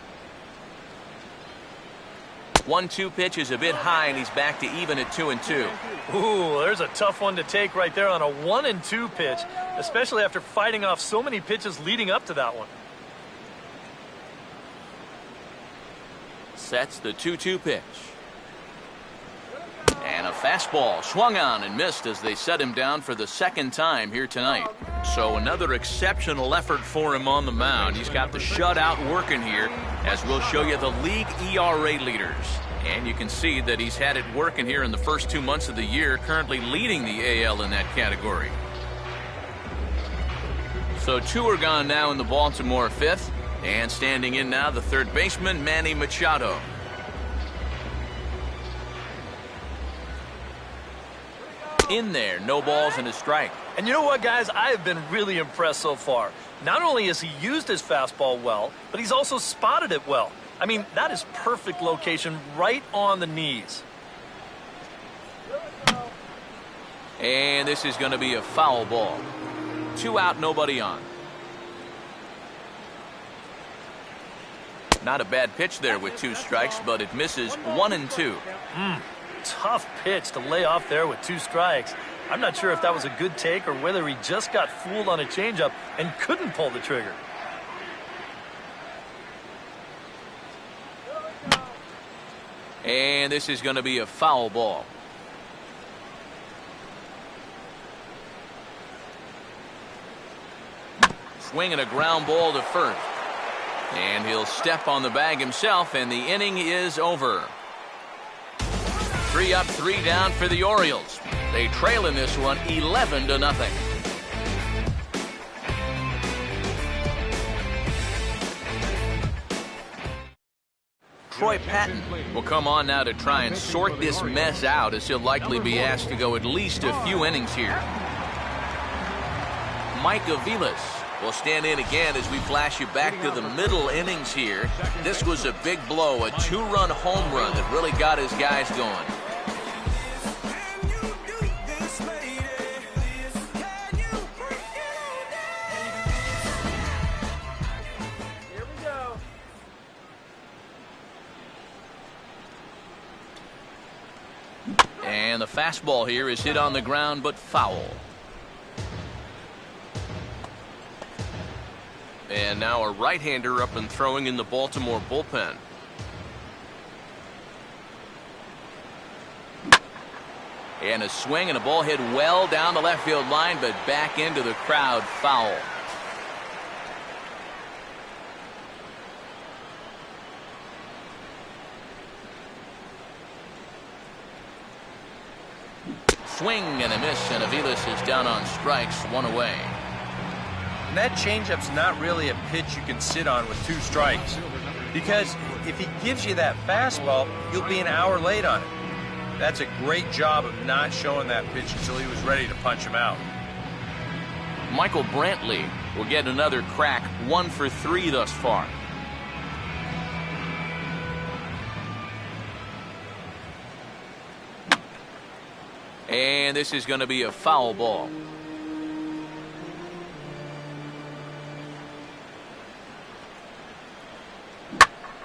1-2 pitch is a bit high, and he's back to even at 2-2. Ooh, there's a tough one to take right there on a 1-2 pitch, especially after fighting off so many pitches leading up to that one. Sets the 2-2 pitch. And a fastball swung on and missed as they set him down for the second time here tonight. So another exceptional effort for him on the mound. He's got the shutout working here, as we'll show you the league ERA leaders. And you can see that he's had it working here in the first 2 months of the year, currently leading the AL in that category. So 2 are gone now in the Baltimore fifth. And standing in now, the third baseman, Manny Machado. In there, no balls and a strike. And you know what, guys? I have been really impressed so far. Not only has he used his fastball well, but he's also spotted it well. I mean, that is perfect location right on the knees. And this is going to be a foul ball. 2 out, nobody on. Not a bad pitch there with 2 strikes, but it misses 1-2. Tough pitch to lay off there with 2 strikes. I'm not sure if that was a good take or whether he just got fooled on a changeup and couldn't pull the trigger. And this is going to be a foul ball. Swinging a ground ball to first. And he'll step on the bag himself, and the inning is over. 3 up, 3 down for the Orioles. They trail in this one 11-0. Troy Patton will come on now to try and sort this mess out, as he'll likely be asked to go at least a few innings here. Mike Aviles will stand in again as we flash you back to the middle innings here. This was a big blow, a 2-run home run that really got his guys going. And the fastball here is hit on the ground, but foul. And now a right-hander up and throwing in the Baltimore bullpen. And a swing and a ball hit well down the left field line, but back into the crowd, foul. Swing and a miss, and Aviles is down on strikes, 1 away. And that changeup's not really a pitch you can sit on with 2 strikes. Because if he gives you that fastball, you'll be an hour late on it. That's a great job of not showing that pitch until he was ready to punch him out. Michael Brantley will get another crack, 1 for 3 thus far. And this is going to be a foul ball.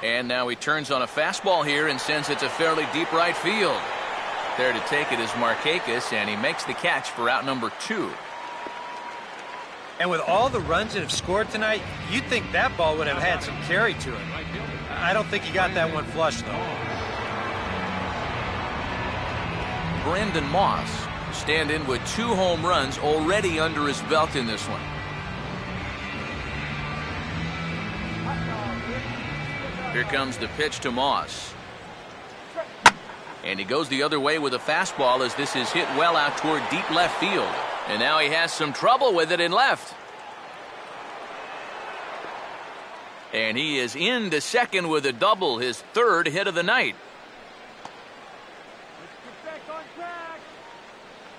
And now he turns on a fastball here and sends it to fairly deep right field. There to take it is Markakis, and he makes the catch for out number 2. And with all the runs that have scored tonight, you'd think that ball would have had some carry to it. I don't think he got that one flush, though. Brandon Moss stand in with 2 home runs already under his belt in this one. Here comes the pitch to Moss. And he goes the other way with a fastball as this is hit well out toward deep left field. And now he has some trouble with it in left. And he is into second with a double, his 3rd hit of the night.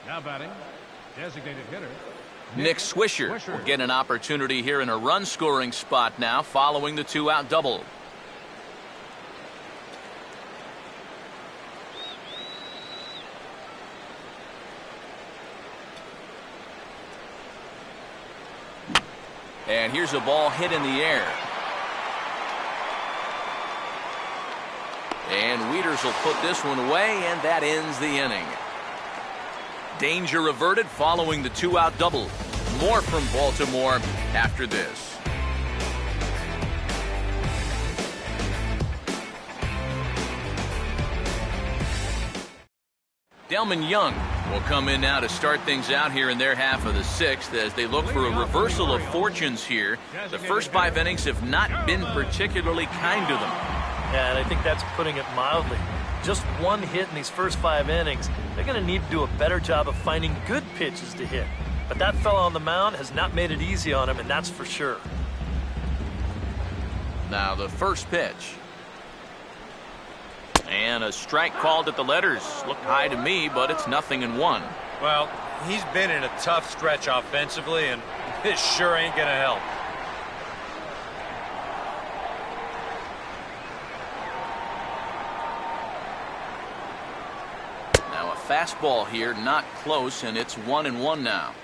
Now batting, designated hitter. Nick Swisher will get an opportunity here in a run-scoring spot now following the 2-out double. And here's a ball hit in the air. And Wieters will put this one away, and that ends the inning. Danger averted following the 2-out double. More from Baltimore after this. Delman Young will come in now to start things out here in their half of the 6th as they look for a reversal of fortunes here. The first 5 innings have not been particularly kind to them. Yeah, and I think that's putting it mildly. Just 1 hit in these first 5 innings. They're going to need to do a better job of finding good pitches to hit. But that fella on the mound has not made it easy on him, and that's for sure. Now the first pitch. And a strike called at the letters. Looked high to me, but it's 0-1. Well, he's been in a tough stretch offensively, and this sure ain't going to help. Now a fastball here, not close, and it's 1-1 now.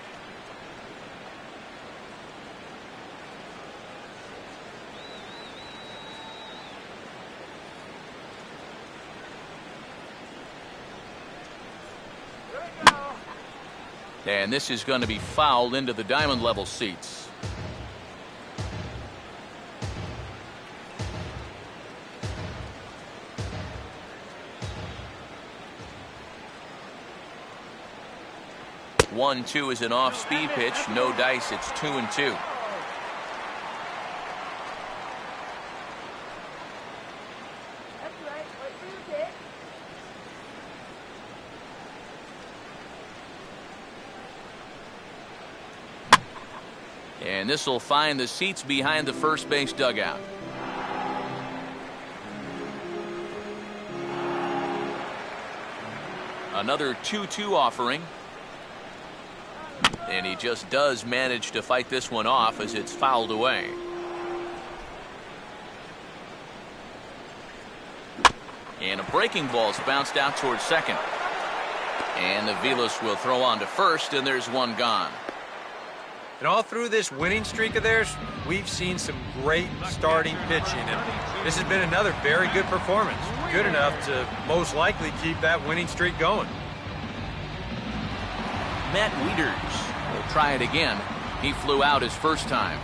And this is going to be fouled into the diamond level seats. One, 2 is an off-speed pitch. No dice. It's 2-2. And this will find the seats behind the first base dugout. Another 2-2 offering. And he just does manage to fight this one off as it's fouled away. And a breaking ball's bounced out towards second. And the Vilas will throw on to first, and there's one gone. And all through this winning streak of theirs, we've seen some great starting pitching, and this has been another very good performance. Good enough to most likely keep that winning streak going. Matt Wieters will try it again. He flew out his first time.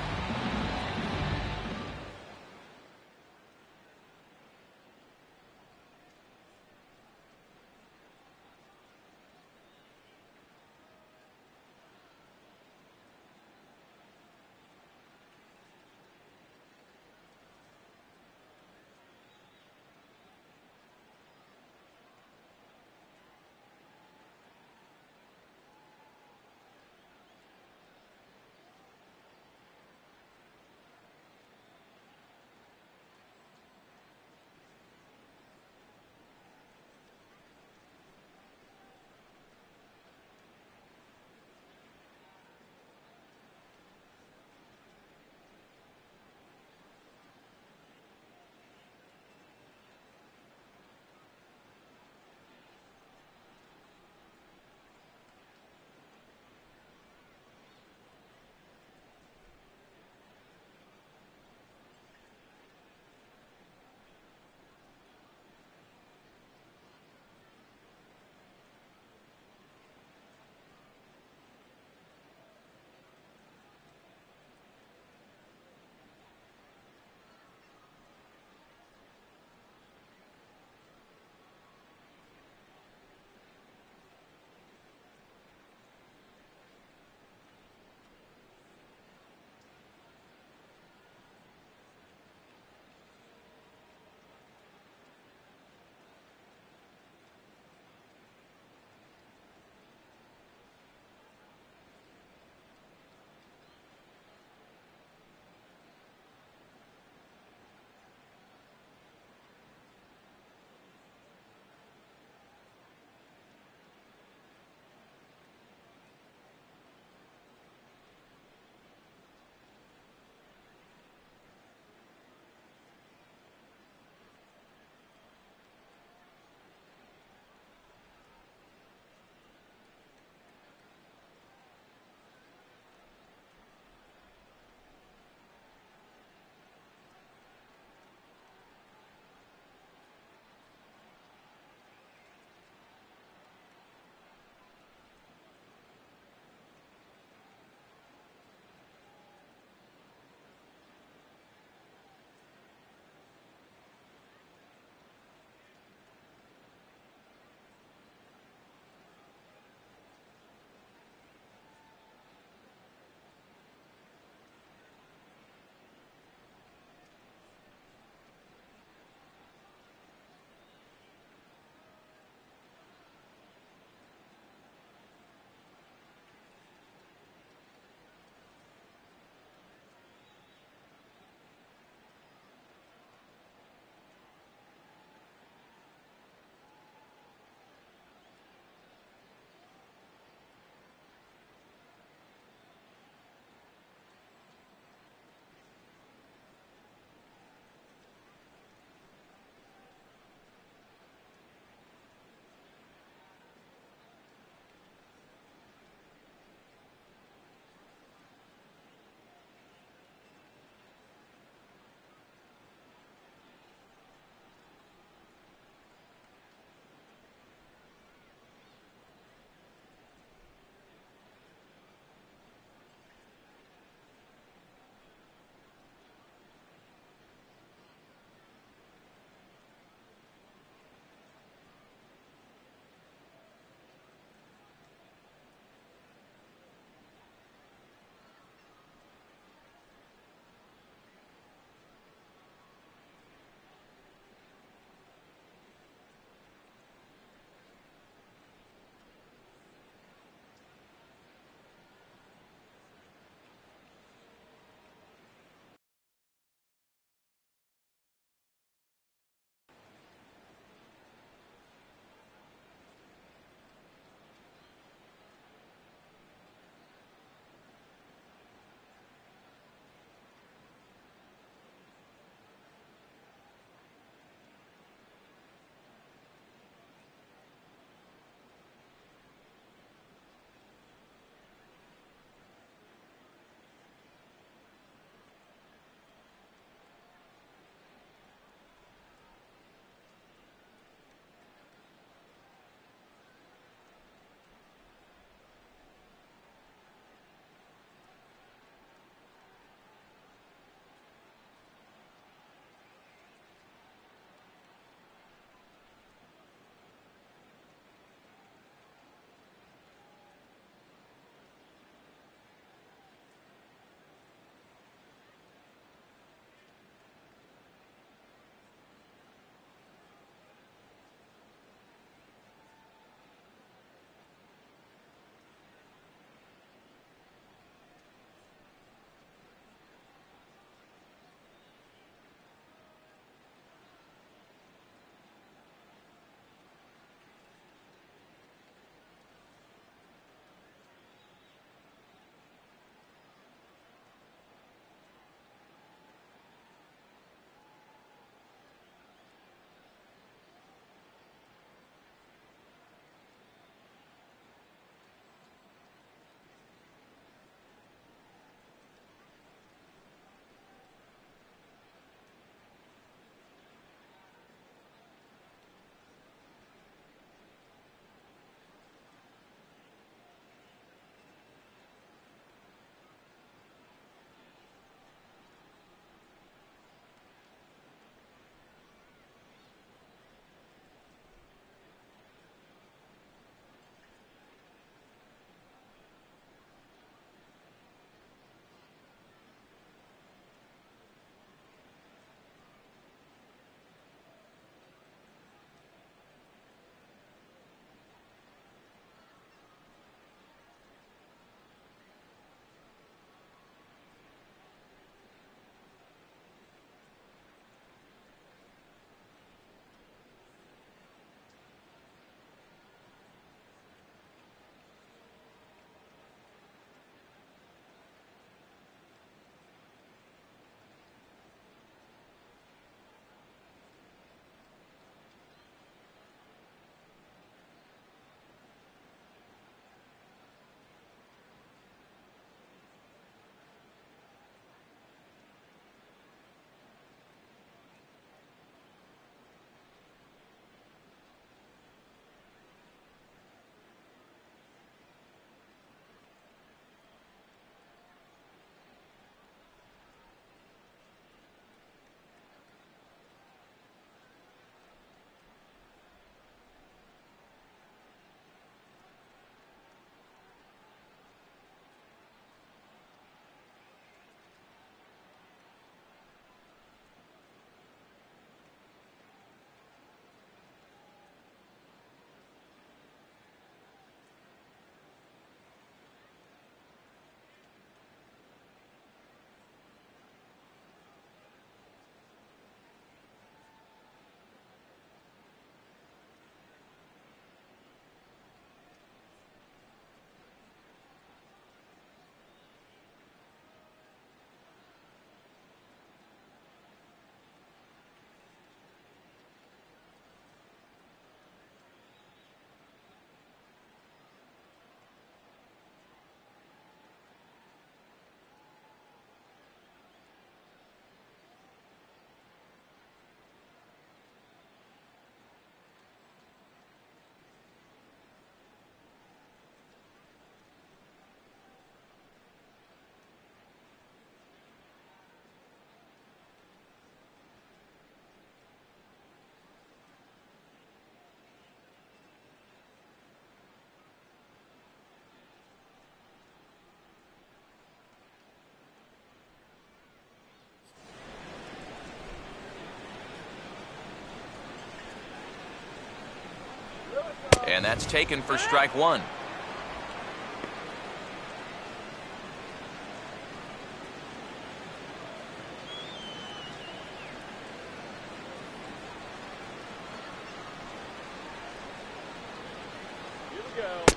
And that's taken for strike one.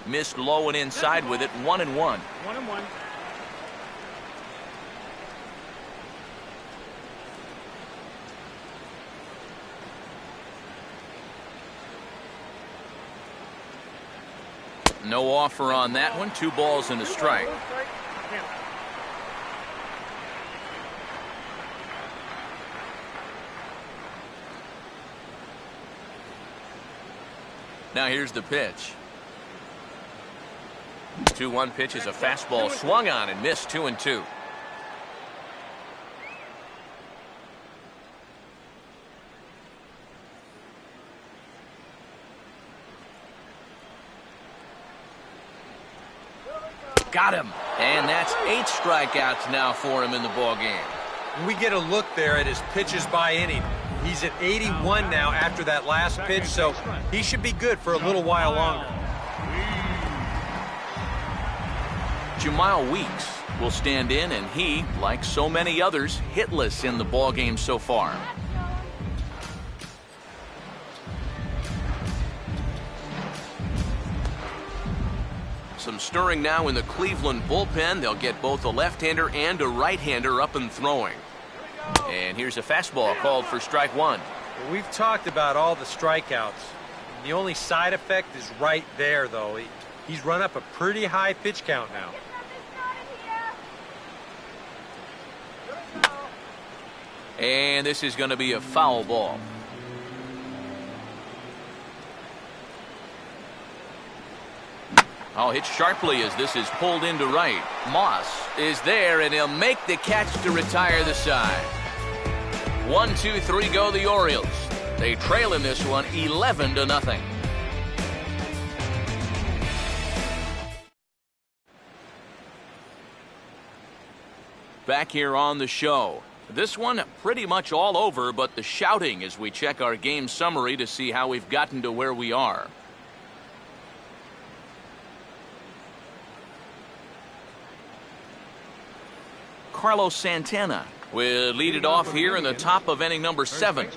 Missed low and inside with it, 1-1. 1-1. No offer on that one. 2 balls and a strike. Now here's the pitch. 2-1 pitch is a fastball swung on and missed, 2-2. Got him. And that's 8 strikeouts now for him in the ballgame. We get a look there at his pitches by inning. He's at 81 now after that last pitch, so he should be good for a little while longer. Jamal Weeks will stand in, and he, like so many others, hitless in the ballgame so far. Some stirring now in the Cleveland bullpen. They'll get both a left-hander and a right-hander up and throwing. And here's a fastball called for strike one. Well, we've talked about all the strikeouts. The only side effect is right there, though. He's run up a pretty high pitch count now. And this is going to be a foul ball. Oh, hit sharply as this is pulled into right. Moss is there, and he'll make the catch to retire the side. 1, 2, 3 go the Orioles. They trail in this one 11-0. Back here on the show. This one pretty much all over, but the shouting as we check our game summary to see how we've gotten to where we are. Carlos Santana will lead it off here in the top of inning number 7.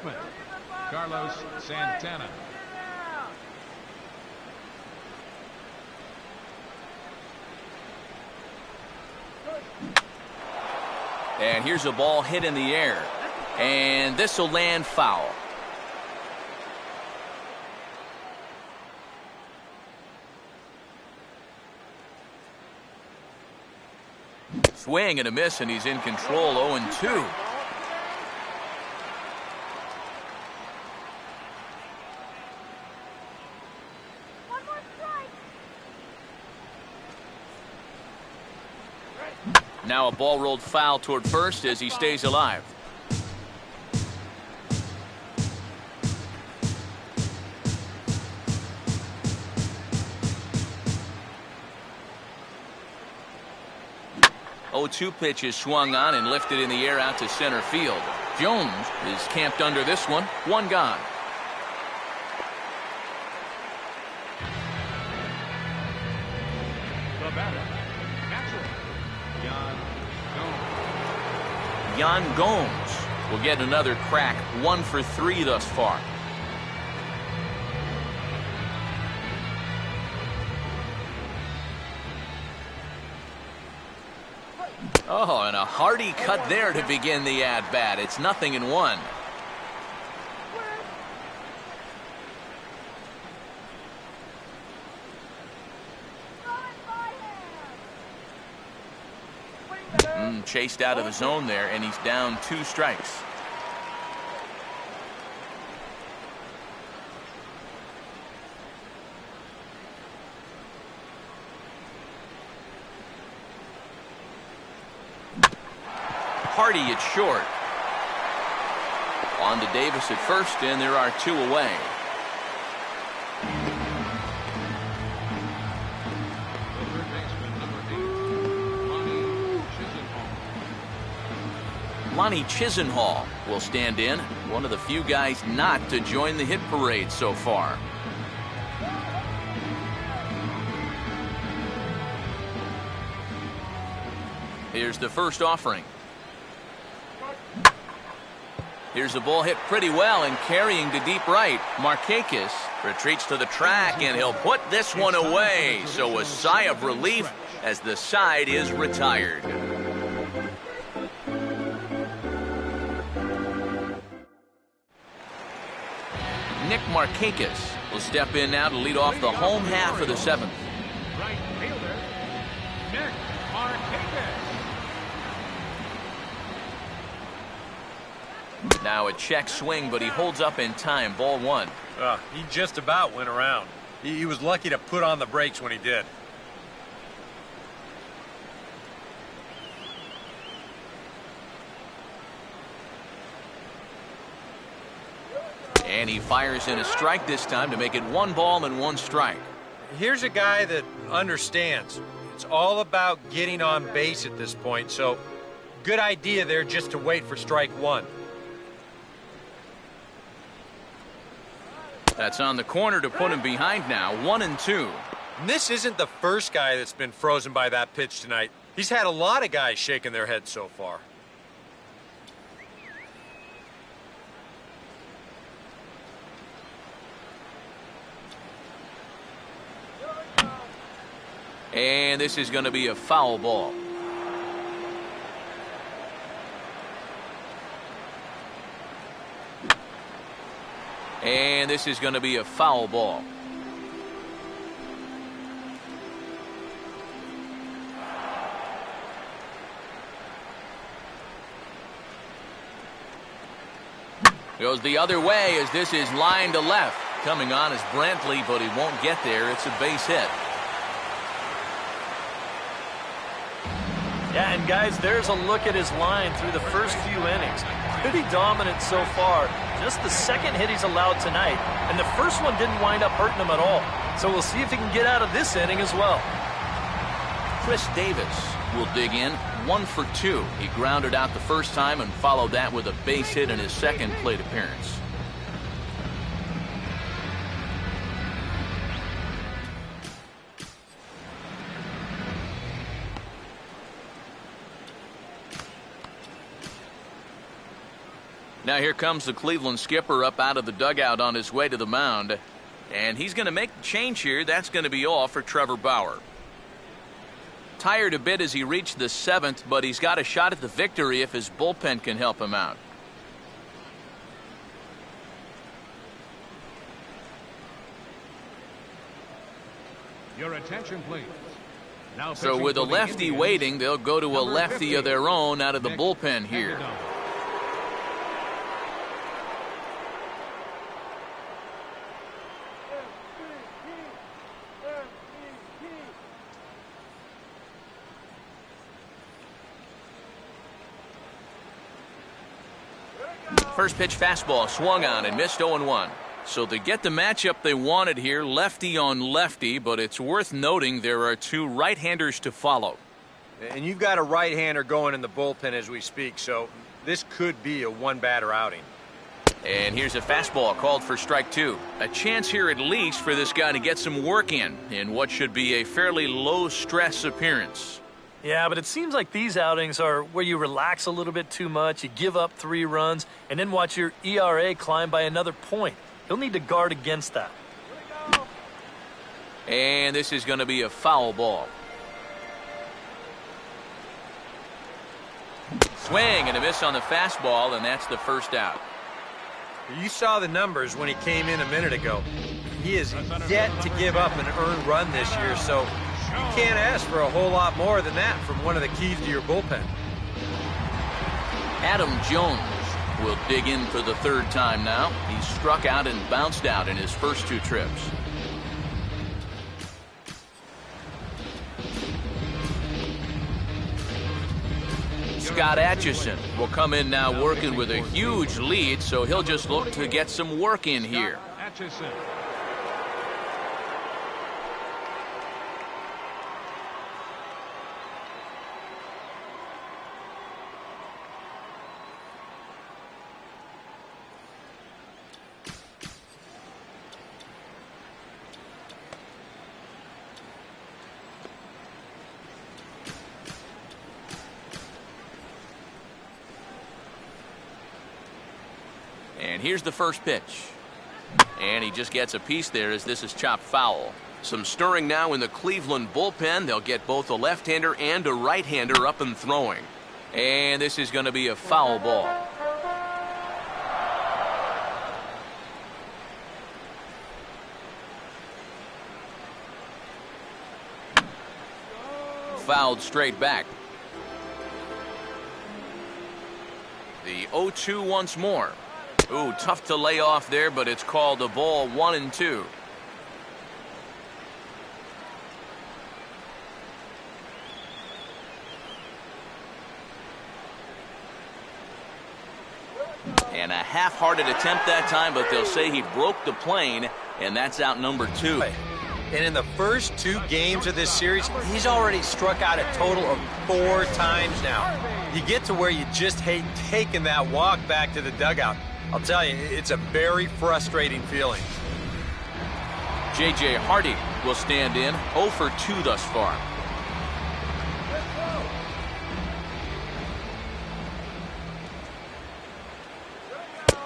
Carlos Santana. And here's a ball hit in the air. And this will land foul. Swing and a miss, and he's in control, 0-2. Now a ball rolled foul toward first as he stays alive. Oh, 2 pitch is swung on and lifted in the air out to center field. Jones is camped under this one. 1 gone. The batter, natural, Yan Gomes will get another crack. 1 for 3 thus far. Oh, and a hearty cut there to begin the at-bat. It's 0-1. Chased out of the zone there, and he's down 2 strikes. Hardy at short. On to Davis at first, and there are 2 away. Lonnie Chisenhall will stand in, one of the few guys not to join the hit parade so far. Here's the first offering. Here's the ball hit pretty well and carrying to deep right. Markakis retreats to the track, and he'll put this one away. So a sigh of relief as the side is retired. Nick Markakis will step in now to lead off the home half of the seventh. Right fielder, Nick Markakis. Now a check swing, but he holds up in time. Ball one. He just about went around. He was lucky to put on the brakes when he did. And he fires in a strike this time to make it 1 ball and 1 strike. Here's a guy that understands. It's all about getting on base at this point, so good idea there just to wait for strike one. That's on the corner to put him behind now. 1-2. And this isn't the first guy that's been frozen by that pitch tonight. He's had a lot of guys shaking their heads so far. And this is going to be a foul ball. And this is going to be a foul ball. Goes the other way as this is line to left. Coming on is Brantley, but he won't get there. It's a base hit. Yeah, and guys, there's a look at his line through the first few innings. Pretty dominant so far. Just the second hit he's allowed tonight, and the first one didn't wind up hurting him at all. So we'll see if he can get out of this inning as well. Chris Davis will dig in. 1 for 2. He grounded out the first time and followed that with a base hit in his second plate appearance. Now here comes the Cleveland skipper up out of the dugout on his way to the mound. And he's going to make the change here. That's going to be all for Trevor Bauer. Tired a bit as he reached the 7th, but he's got a shot at the victory if his bullpen can help him out. Your attention, please. Now So with a lefty waiting, they'll go to a lefty of their own out of the bullpen here. First pitch fastball swung on and missed 0-1. So to get the matchup they wanted here, lefty on lefty, but it's worth noting there are 2 right-handers to follow. And you've got a right-hander going in the bullpen as we speak, so this could be a one-batter outing. And here's a fastball called for strike 2. A chance here at least for this guy to get some work in what should be a fairly low-stress appearance. Yeah, but it seems like these outings are where you relax a little bit too much, you give up 3 runs, and then watch your ERA climb by another point. He'll need to guard against that. And this is going to be a foul ball. Swing and a miss on the fastball, and that's the first out. You saw the numbers when he came in a minute ago. He is yet to give up an earned run this year, so you can't ask for a whole lot more than that from one of the keys to your bullpen. Adam Jones will dig in for the 3rd time now. He's struck out and bounced out in his first 2 trips. Scott Atchison will come in now working with a huge lead, so he'll just look to get some work in here. Atchison. And here's the first pitch. And he just gets a piece there as this is chopped foul. Some stirring now in the Cleveland bullpen. They'll get both a left-hander and a right-hander up and throwing. And this is going to be a foul ball. Fouled straight back. The 0-2 once more. Ooh, tough to lay off there, but it's called a ball 1-2. And a half-hearted attempt that time, but they'll say he broke the plane, and that's out number 2. And in the first 2 games of this series, he's already struck out a total of 4 times now. You get to where you just hate taking that walk back to the dugout. I'll tell you, it's a very frustrating feeling. J.J. Hardy will stand in, 0 for 2 thus far.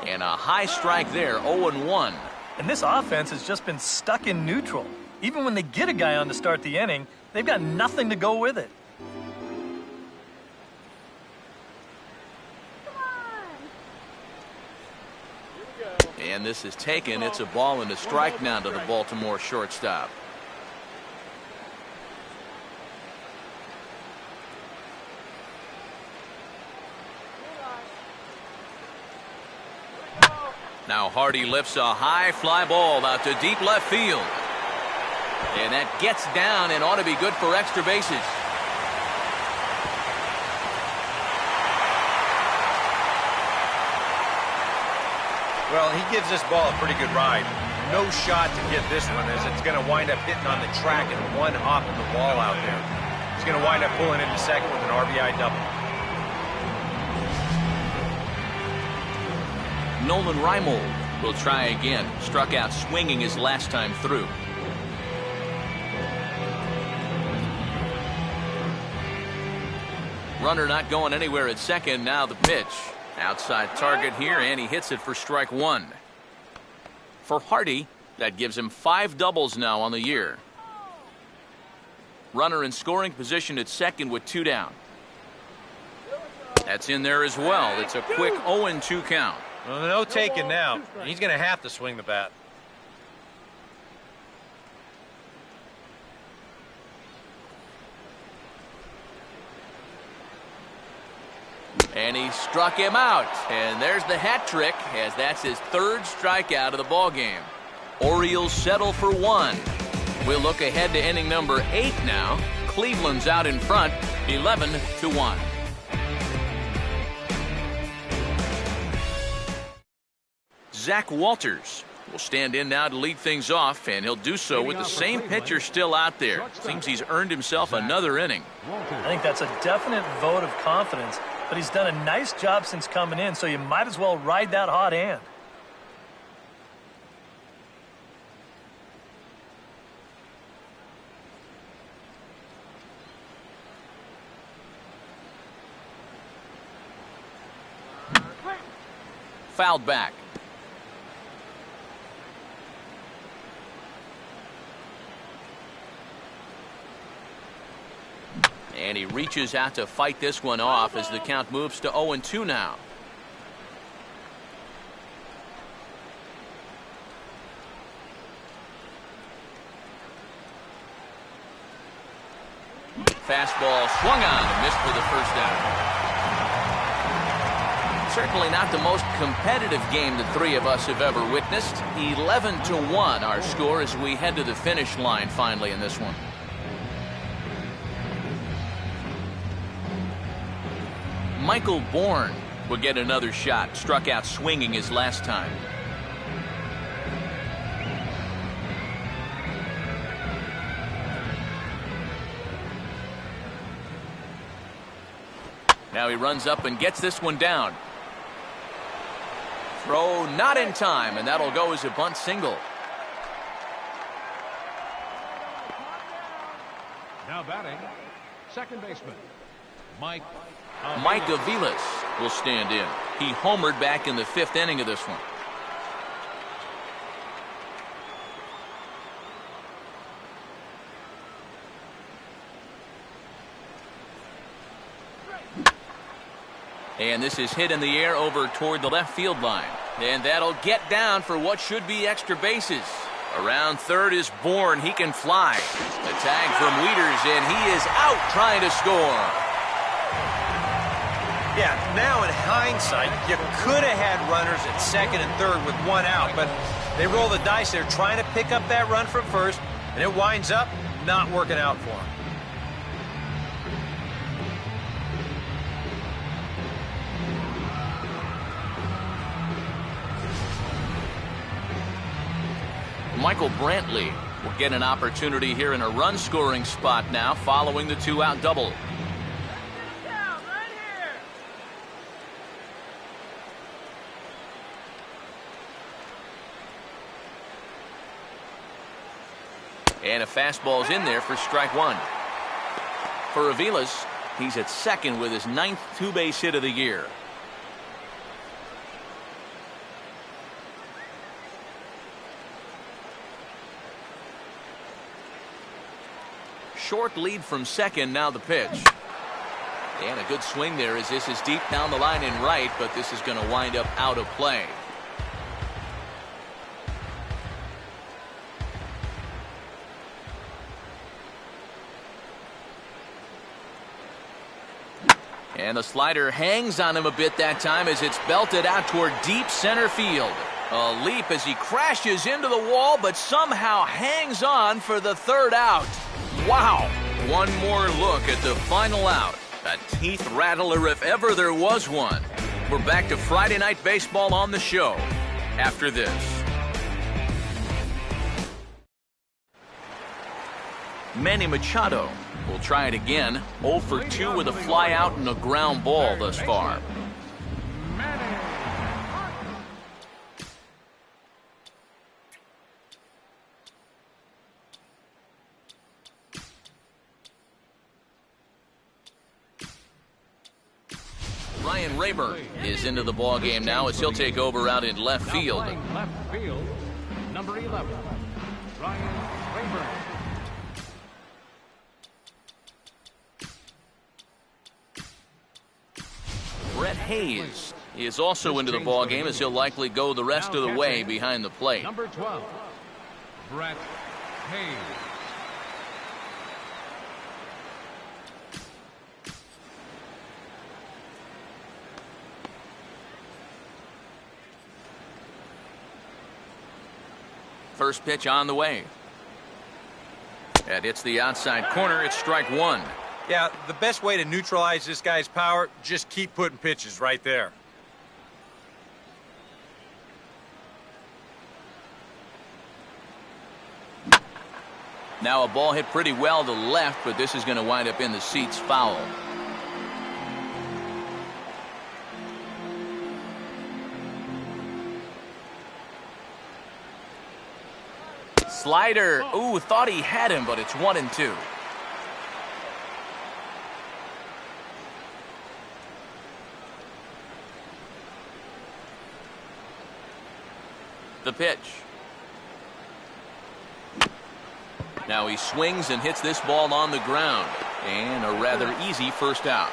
And a high strike there, 0-1. And this offense has just been stuck in neutral. Even when they get a guy on to start the inning, they've got nothing to go with it. And this is taken. It's a ball and a strike now to the Baltimore shortstop. Now Hardy lifts a high fly ball out to deep left field. And that gets down and ought to be good for extra bases. Well, he gives this ball a pretty good ride. No shot to get this one, as it's going to wind up hitting on the track and one hop of the ball out there. He's going to wind up pulling into second with an RBI double. Nolan Reimold will try again. Struck out swinging his last time through. Runner not going anywhere at second. Now the pitch. Outside target here, and he hits it for strike 1. For Hardy, that gives him 5 doubles now on the year. Runner in scoring position at second with 2 down. That's in there as well. It's a quick 0-2 count. Well, no taking now. He's going to have to swing the bat. And he struck him out. And there's the hat trick, as that's his 3rd strikeout of the ballgame. Orioles settle for 1. We'll look ahead to inning number 8 now. Cleveland's out in front, 11-1. Zach Walters will stand in now to lead things off, and he'll do so with the same pitcher still out there. Seems he's earned himself another inning. I think that's a definite vote of confidence, but he's done a nice job since coming in, so you might as well ride that hot hand. Fouled back. And he reaches out to fight this one off as the count moves to 0-2 now. Fastball swung on and missed for the first down. Certainly not the most competitive game the three of us have ever witnessed. 11-1 our score as we head to the finish line finally in this one. Michael Bourne will get another shot. Struck out swinging his last time. Now he runs up and gets this one down. Throw not in time, and that'll go as a bunt single. Now batting, second baseman, Mike Aviles will stand in. He homered back in the 5th inning of this one. And this is hit in the air over toward the left field line. And that'll get down for what should be extra bases. Around third is Bourne. He can fly. A tag from Wieters, and he is out trying to score. Yeah, now in hindsight, you could have had runners at second and third with one out, but they roll the dice. They're trying to pick up that run from first, and it winds up not working out for them. Michael Brantley will get an opportunity here in a run-scoring spot now following the two-out double. Down right here. And a fastball's in there for strike one. For Aviles, he's at second with his 9th two-base hit of the year. Short lead from second, now the pitch. And a good swing there as this is deep down the line in right, but this is going to wind up out of play. And the slider hangs on him a bit that time as it's belted out toward deep center field. A leap as he crashes into the wall, but somehow hangs on for the third out. Wow! One more look at the final out. A teeth rattler if ever there was one. We're back to Friday Night Baseball on the show after this. Manny Machado will try it again. 0 for 2 with a fly out and a ground ball thus far. Ryan Rayburn is into the ball game now as he'll take over out in left field. Left field, number 11, Ryan Rayburn. Brett Hayes is also into the ball game as he'll likely go the rest of the way behind the plate. Number 12, Brett Hayes. First pitch on the way. That hits the outside corner. It's strike one. Yeah, the best way to neutralize this guy's power, just keep putting pitches right there. Now a ball hit pretty well to left, but this is going to wind up in the seats foul. Slider. Ooh, thought he had him, but it's 1-2. The pitch. Now he swings and hits this ball on the ground. And a rather easy first out.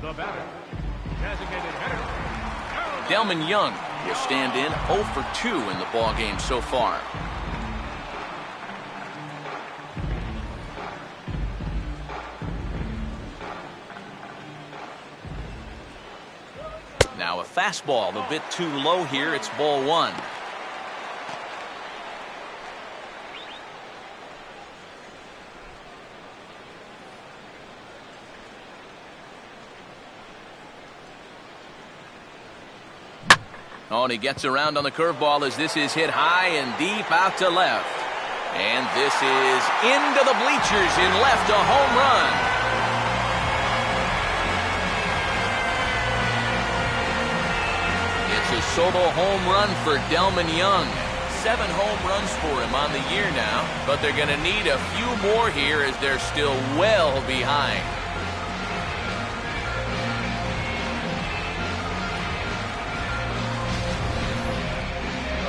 The batter, designated hitter, Delman Young will stand in 0 for 2 in the ball game so far. Now a fastball a bit too low here. It's ball one. Oh, and he gets around on the curveball as this is hit high and deep out to left. And this is into the bleachers in left, a home run. It's a solo home run for Delman Young. 7 home runs for him on the year now, but they're going to need a few more here as they're still well behind.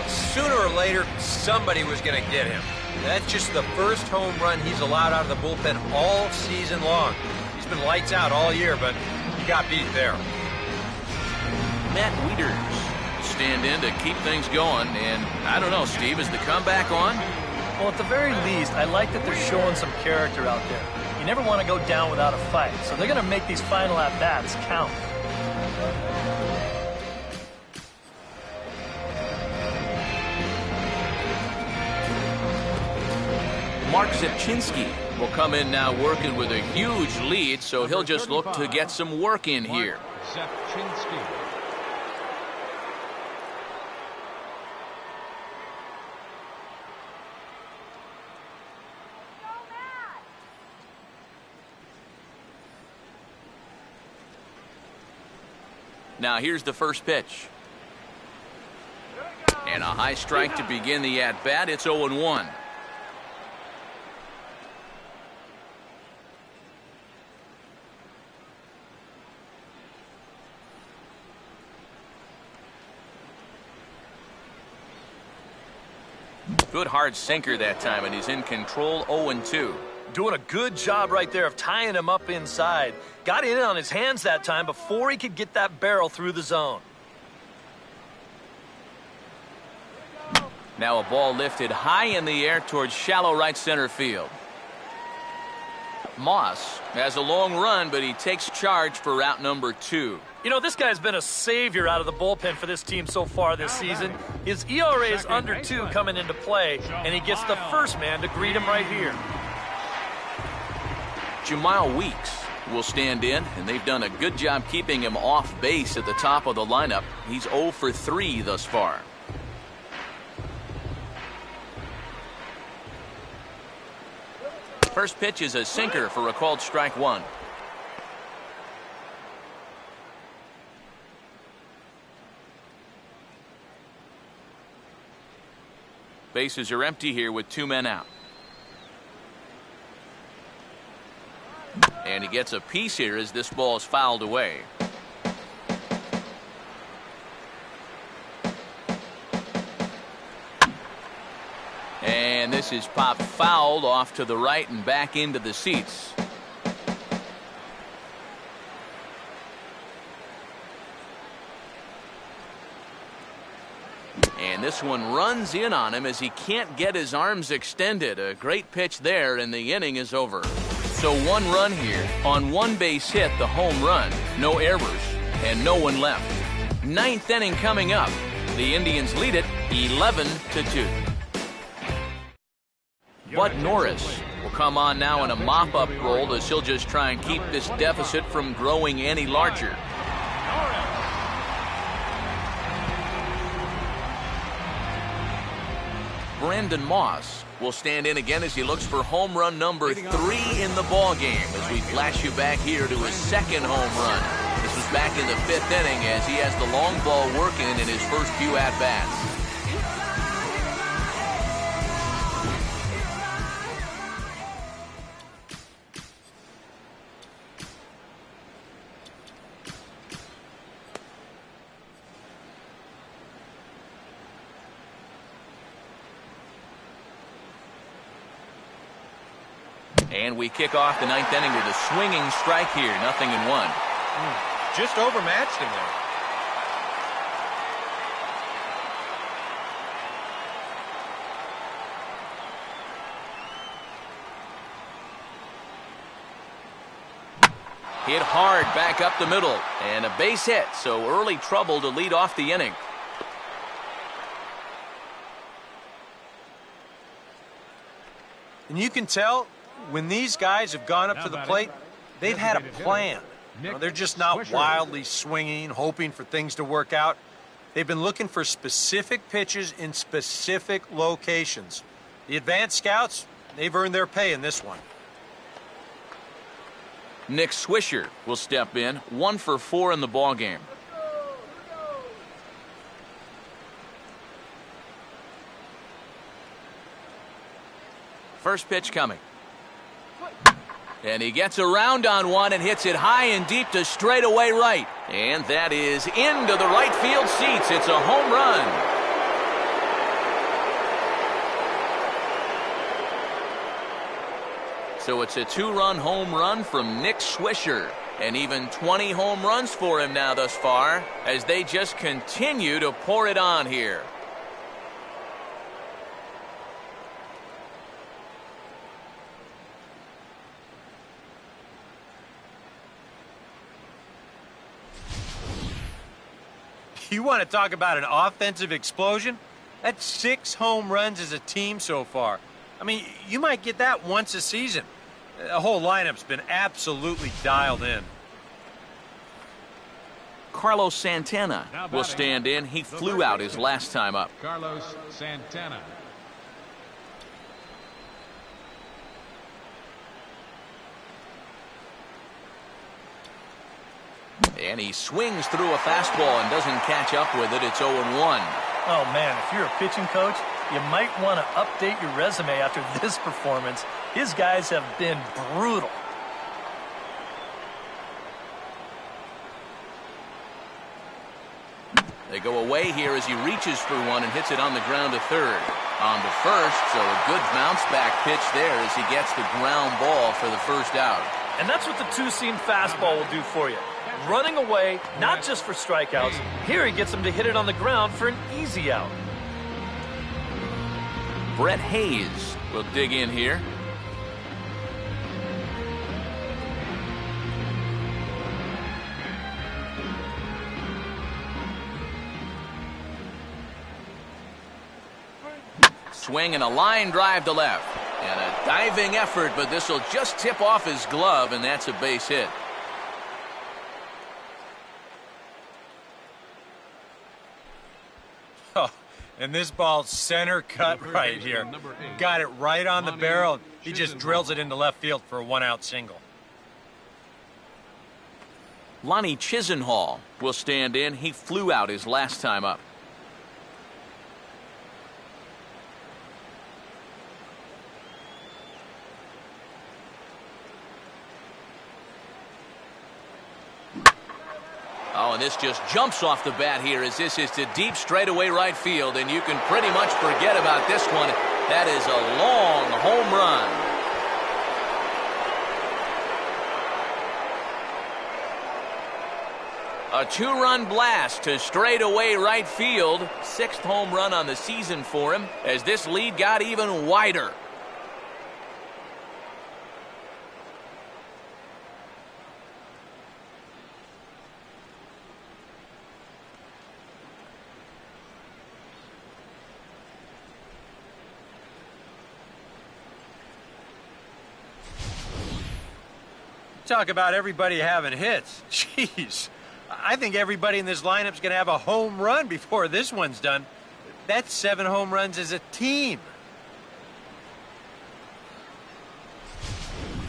Sooner or later, somebody was going to get him. That's just the first home run he's allowed out of the bullpen all season long. He's been lights out all year, but he got beat there. Matt Wieters will stand in to keep things going. And I don't know, Steve, is the comeback on? Well, at the very least, I like that they're showing some character out there. You never want to go down without a fight, so they're going to make these final at-bats count. Mark Zepchinski will come in now working with a huge lead, so he'll just look to get some work in here. Zepchinski. Now here's the first pitch. And a high strike to begin the at-bat. It's 0-1. Good hard sinker that time, and he's in control. 0-2. Doing a good job right there of tying him up inside. Got in on his hands that time before he could get that barrel through the zone. Now a ball lifted high in the air towards shallow right center field. Moss has a long run, but he takes charge for route number 2. You know, this guy's been a savior out of the bullpen for this team so far this season. His ERA is under 2 coming into play, and he gets the first man to greet him right here. Jamal Weeks will stand in, and they've done a good job keeping him off base at the top of the lineup. He's 0 for 3 thus far. First pitch is a sinker for a called strike 1. Bases are empty here with 2 men out. And he gets a piece here as this ball is fouled away. And this is popped fouled off to the right and back into the seats. And this one runs in on him as he can't get his arms extended. A great pitch there, and the inning is over. So 1 run here on 1 base hit, the home run, no errors, and no one left. 9th inning coming up. The Indians lead it 11-2. Bud Norris will come on now in a mop-up role as he'll just try and keep this deficit from growing any larger. Brandon Moss will stand in again as he looks for home run number 3 in the ball game as we flash you back here to his 2nd home run. This was back in the 5th inning as he has the long ball working in his first few at-bats. And we kick off the 9th inning with a swinging strike here. 0-1. Just overmatched him there. Hit hard back up the middle. And a base hit, so early trouble to lead off the inning. And you can tell when these guys have gone up to the plate, they've had a plan. You know, they're just not wildly swinging, hoping for things to work out. They've been looking for specific pitches in specific locations. The advanced scouts, they've earned their pay in this one. Nick Swisher will step in, 1 for 4 in the ballgame. First pitch coming. And he gets around on one and hits it high and deep to straightaway right. And that is into the right field seats. It's a home run. So it's a 2-run home run from Nick Swisher. And even 20 home runs for him now thus far, as they just continue to pour it on here. You want to talk about an offensive explosion? That's 6 home runs as a team so far. I mean, you might get that once a season. The whole lineup's been absolutely dialed in. Carlos Santana will stand in. He flew out his last time up. Carlos Santana. And he swings through a fastball and doesn't catch up with it. It's 0-1. Oh, man, if you're a pitching coach, you might want to update your resume after this performance. His guys have been brutal. They go away here as he reaches for one and hits it on the ground to third. On to first, so a good bounce-back pitch there as he gets the ground ball for the first out. And that's what the two-seam fastball will do for you. Running away, not just for strikeouts. Here he gets him to hit it on the ground for an easy out. Brett Hayes will dig in here. Swing and a line drive to left. And a diving effort, but this will just tip off his glove, and that's a base hit. Oh, and this ball's center cut right here. Got it right on the barrel. He just drills it into left field for a 1-out single. Lonnie Chisenhall will stand in. He flew out his last time up. Oh, and this just jumps off the bat here as this is to deep straightaway right field, and you can pretty much forget about this one. That is a long home run. A 2-run blast to straightaway right field. 6th home run on the season for him as this lead got even wider. Talk about everybody having hits. Jeez. I think everybody in this lineup's going to have a home run before this one's done. That's 7 home runs as a team.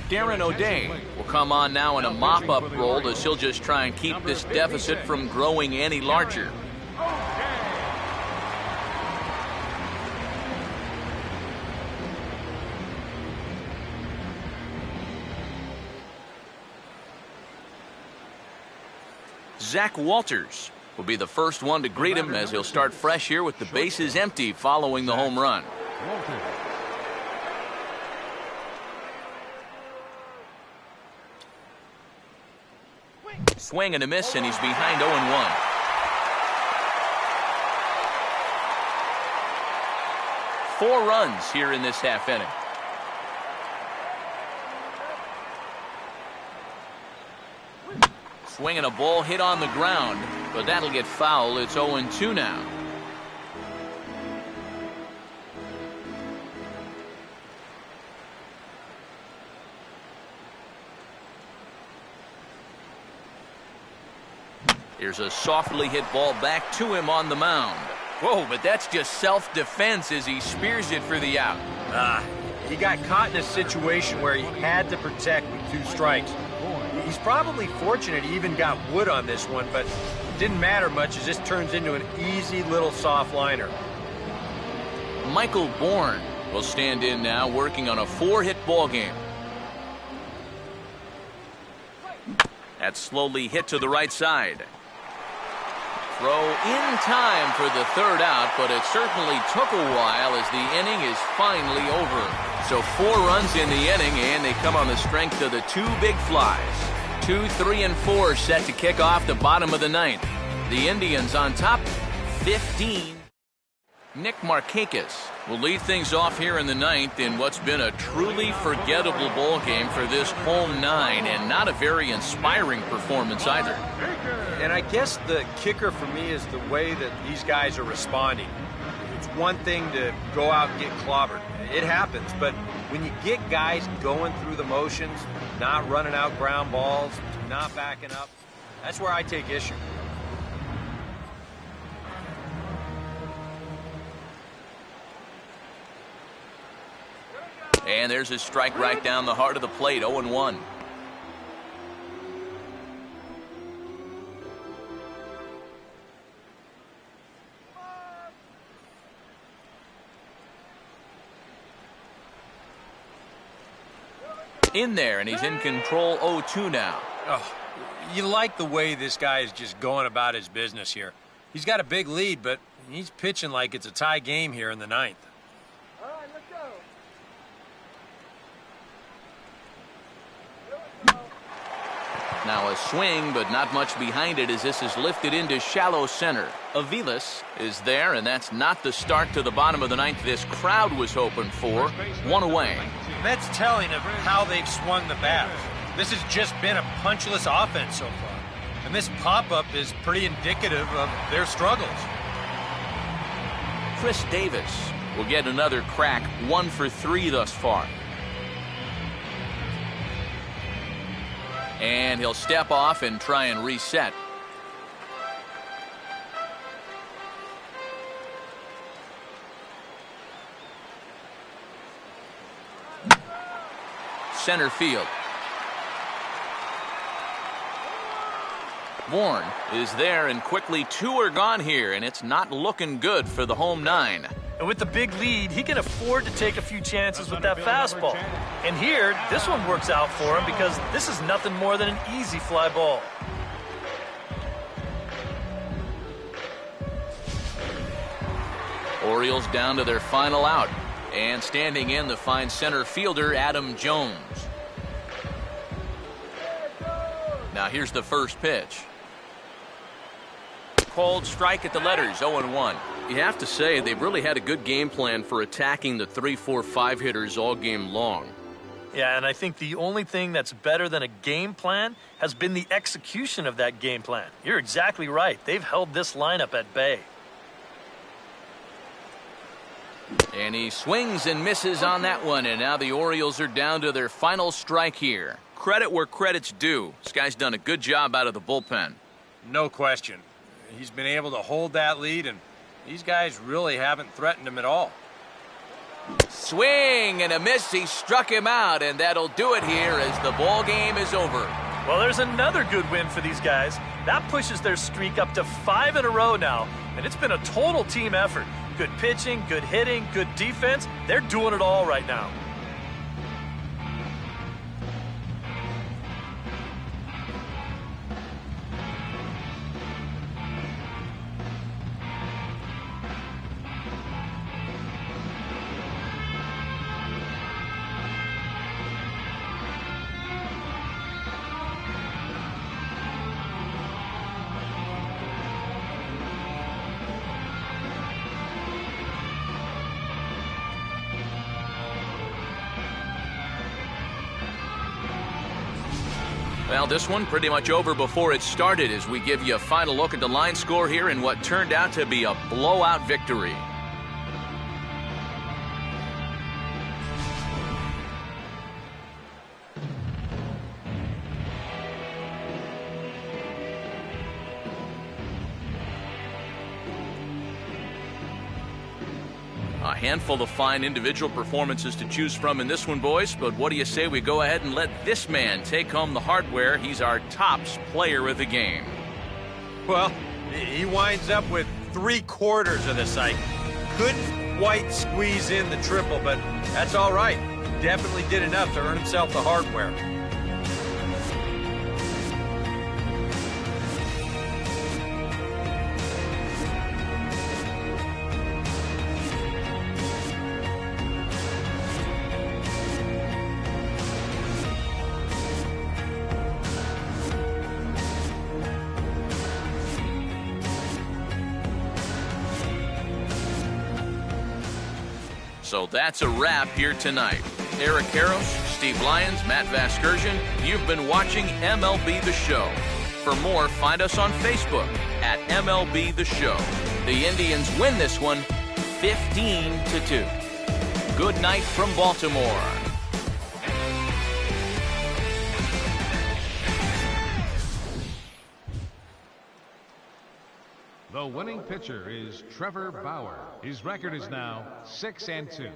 Darren O'Day will come on now in a mop-up role as he'll just try and keep this deficit from growing any larger. Zach Walters will be the first one to greet him as he'll start fresh here with the bases empty following the home run. Swing and a miss, and he's behind 0-1. Four runs here in this half inning. Swinging a ball hit on the ground, but that'll get foul. It's 0-2 now. Here's a softly hit ball back to him on the mound. Whoa, but that's just self-defense as he spears it for the out. He got caught in a situation where he had to protect with 2 strikes. He's probably fortunate he even got wood on this one, but it didn't matter much as this turns into an easy little soft liner. Michael Bourne will stand in now, working on a 4-hit ball game. That's slowly hit to the right side. Throw in time for the third out, but it certainly took a while as the inning is finally over. So 4 runs in the inning, and they come on the strength of the 2 big flies. 2, 3, and 4 set to kick off the bottom of the 9th. The Indians on top, 15. Nick Markakis will lead things off here in the 9th in what's been a truly forgettable ball game for this home 9, and not a very inspiring performance either. And I guess the kicker for me is the way that these guys are responding. It's one thing to go out and get clobbered. It happens, but when you get guys going through the motions, not running out ground balls, not backing up, that's where I take issue. And there's a strike right down the heart of the plate, 0-1. In there, and he's in control, 0-2 now. Oh, you like the way this guy is just going about his business here. He's got a big lead, but he's pitching like it's a tie game here in the 9th. All right, let's go. Now a swing, but not much behind it as this is lifted into shallow center. Aviles is there, and that's not the start to the bottom of the 9th this crowd was hoping for. 1 away. That's telling of how they've swung the bat. This has just been a punchless offense so far. And this pop-up is pretty indicative of their struggles. Chris Davis will get another crack, 1 for 3 thus far. And he'll step off and try and reset. Center field. Bourne is there, and quickly 2 are gone here, and it's not looking good for the home 9. And with the big lead, he can afford to take a few chances with that fastball. And here, this one works out for him because this is nothing more than an easy fly ball. Orioles down to their final out. And standing in, the fine center fielder, Adam Jones. Now here's the first pitch. Called strike at the letters, 0-1. You have to say they've really had a good game plan for attacking the 3, 4, 5 hitters all game long. Yeah, and I think the only thing that's better than a game plan has been the execution of that game plan. You're exactly right. They've held this lineup at bay. And he swings and misses on that one, and now the Orioles are down to their final strike here. Credit where credit's due. This guy's done a good job out of the bullpen. No question. He's been able to hold that lead, and these guys really haven't threatened him at all. Swing and a miss. He struck him out, and that'll do it here as the ball game is over. Well, there's another good win for these guys. That pushes their streak up to 5 in a row now, and it's been a total team effort. Good pitching, good hitting, good defense. They're doing it all right now. Well, this one pretty much over before it started as we give you a final look at the line score here in what turned out to be a blowout victory. A handful of fine individual performances to choose from in this one, boys, but what do you say we go ahead and let this man take home the hardware? He's our tops player of the game. Well, he winds up with 3/4 of the cycle. Couldn't quite squeeze in the triple, but that's all right. Definitely did enough to earn himself the hardware. So that's a wrap here tonight. Eric Karros, Steve Lyons, Matt Vasgersian, you've been watching MLB The Show. For more, find us on Facebook at MLB The Show. The Indians win this one 15-2. Good night from Baltimore. The winning pitcher is Trevor Bauer. His record is now 6-2.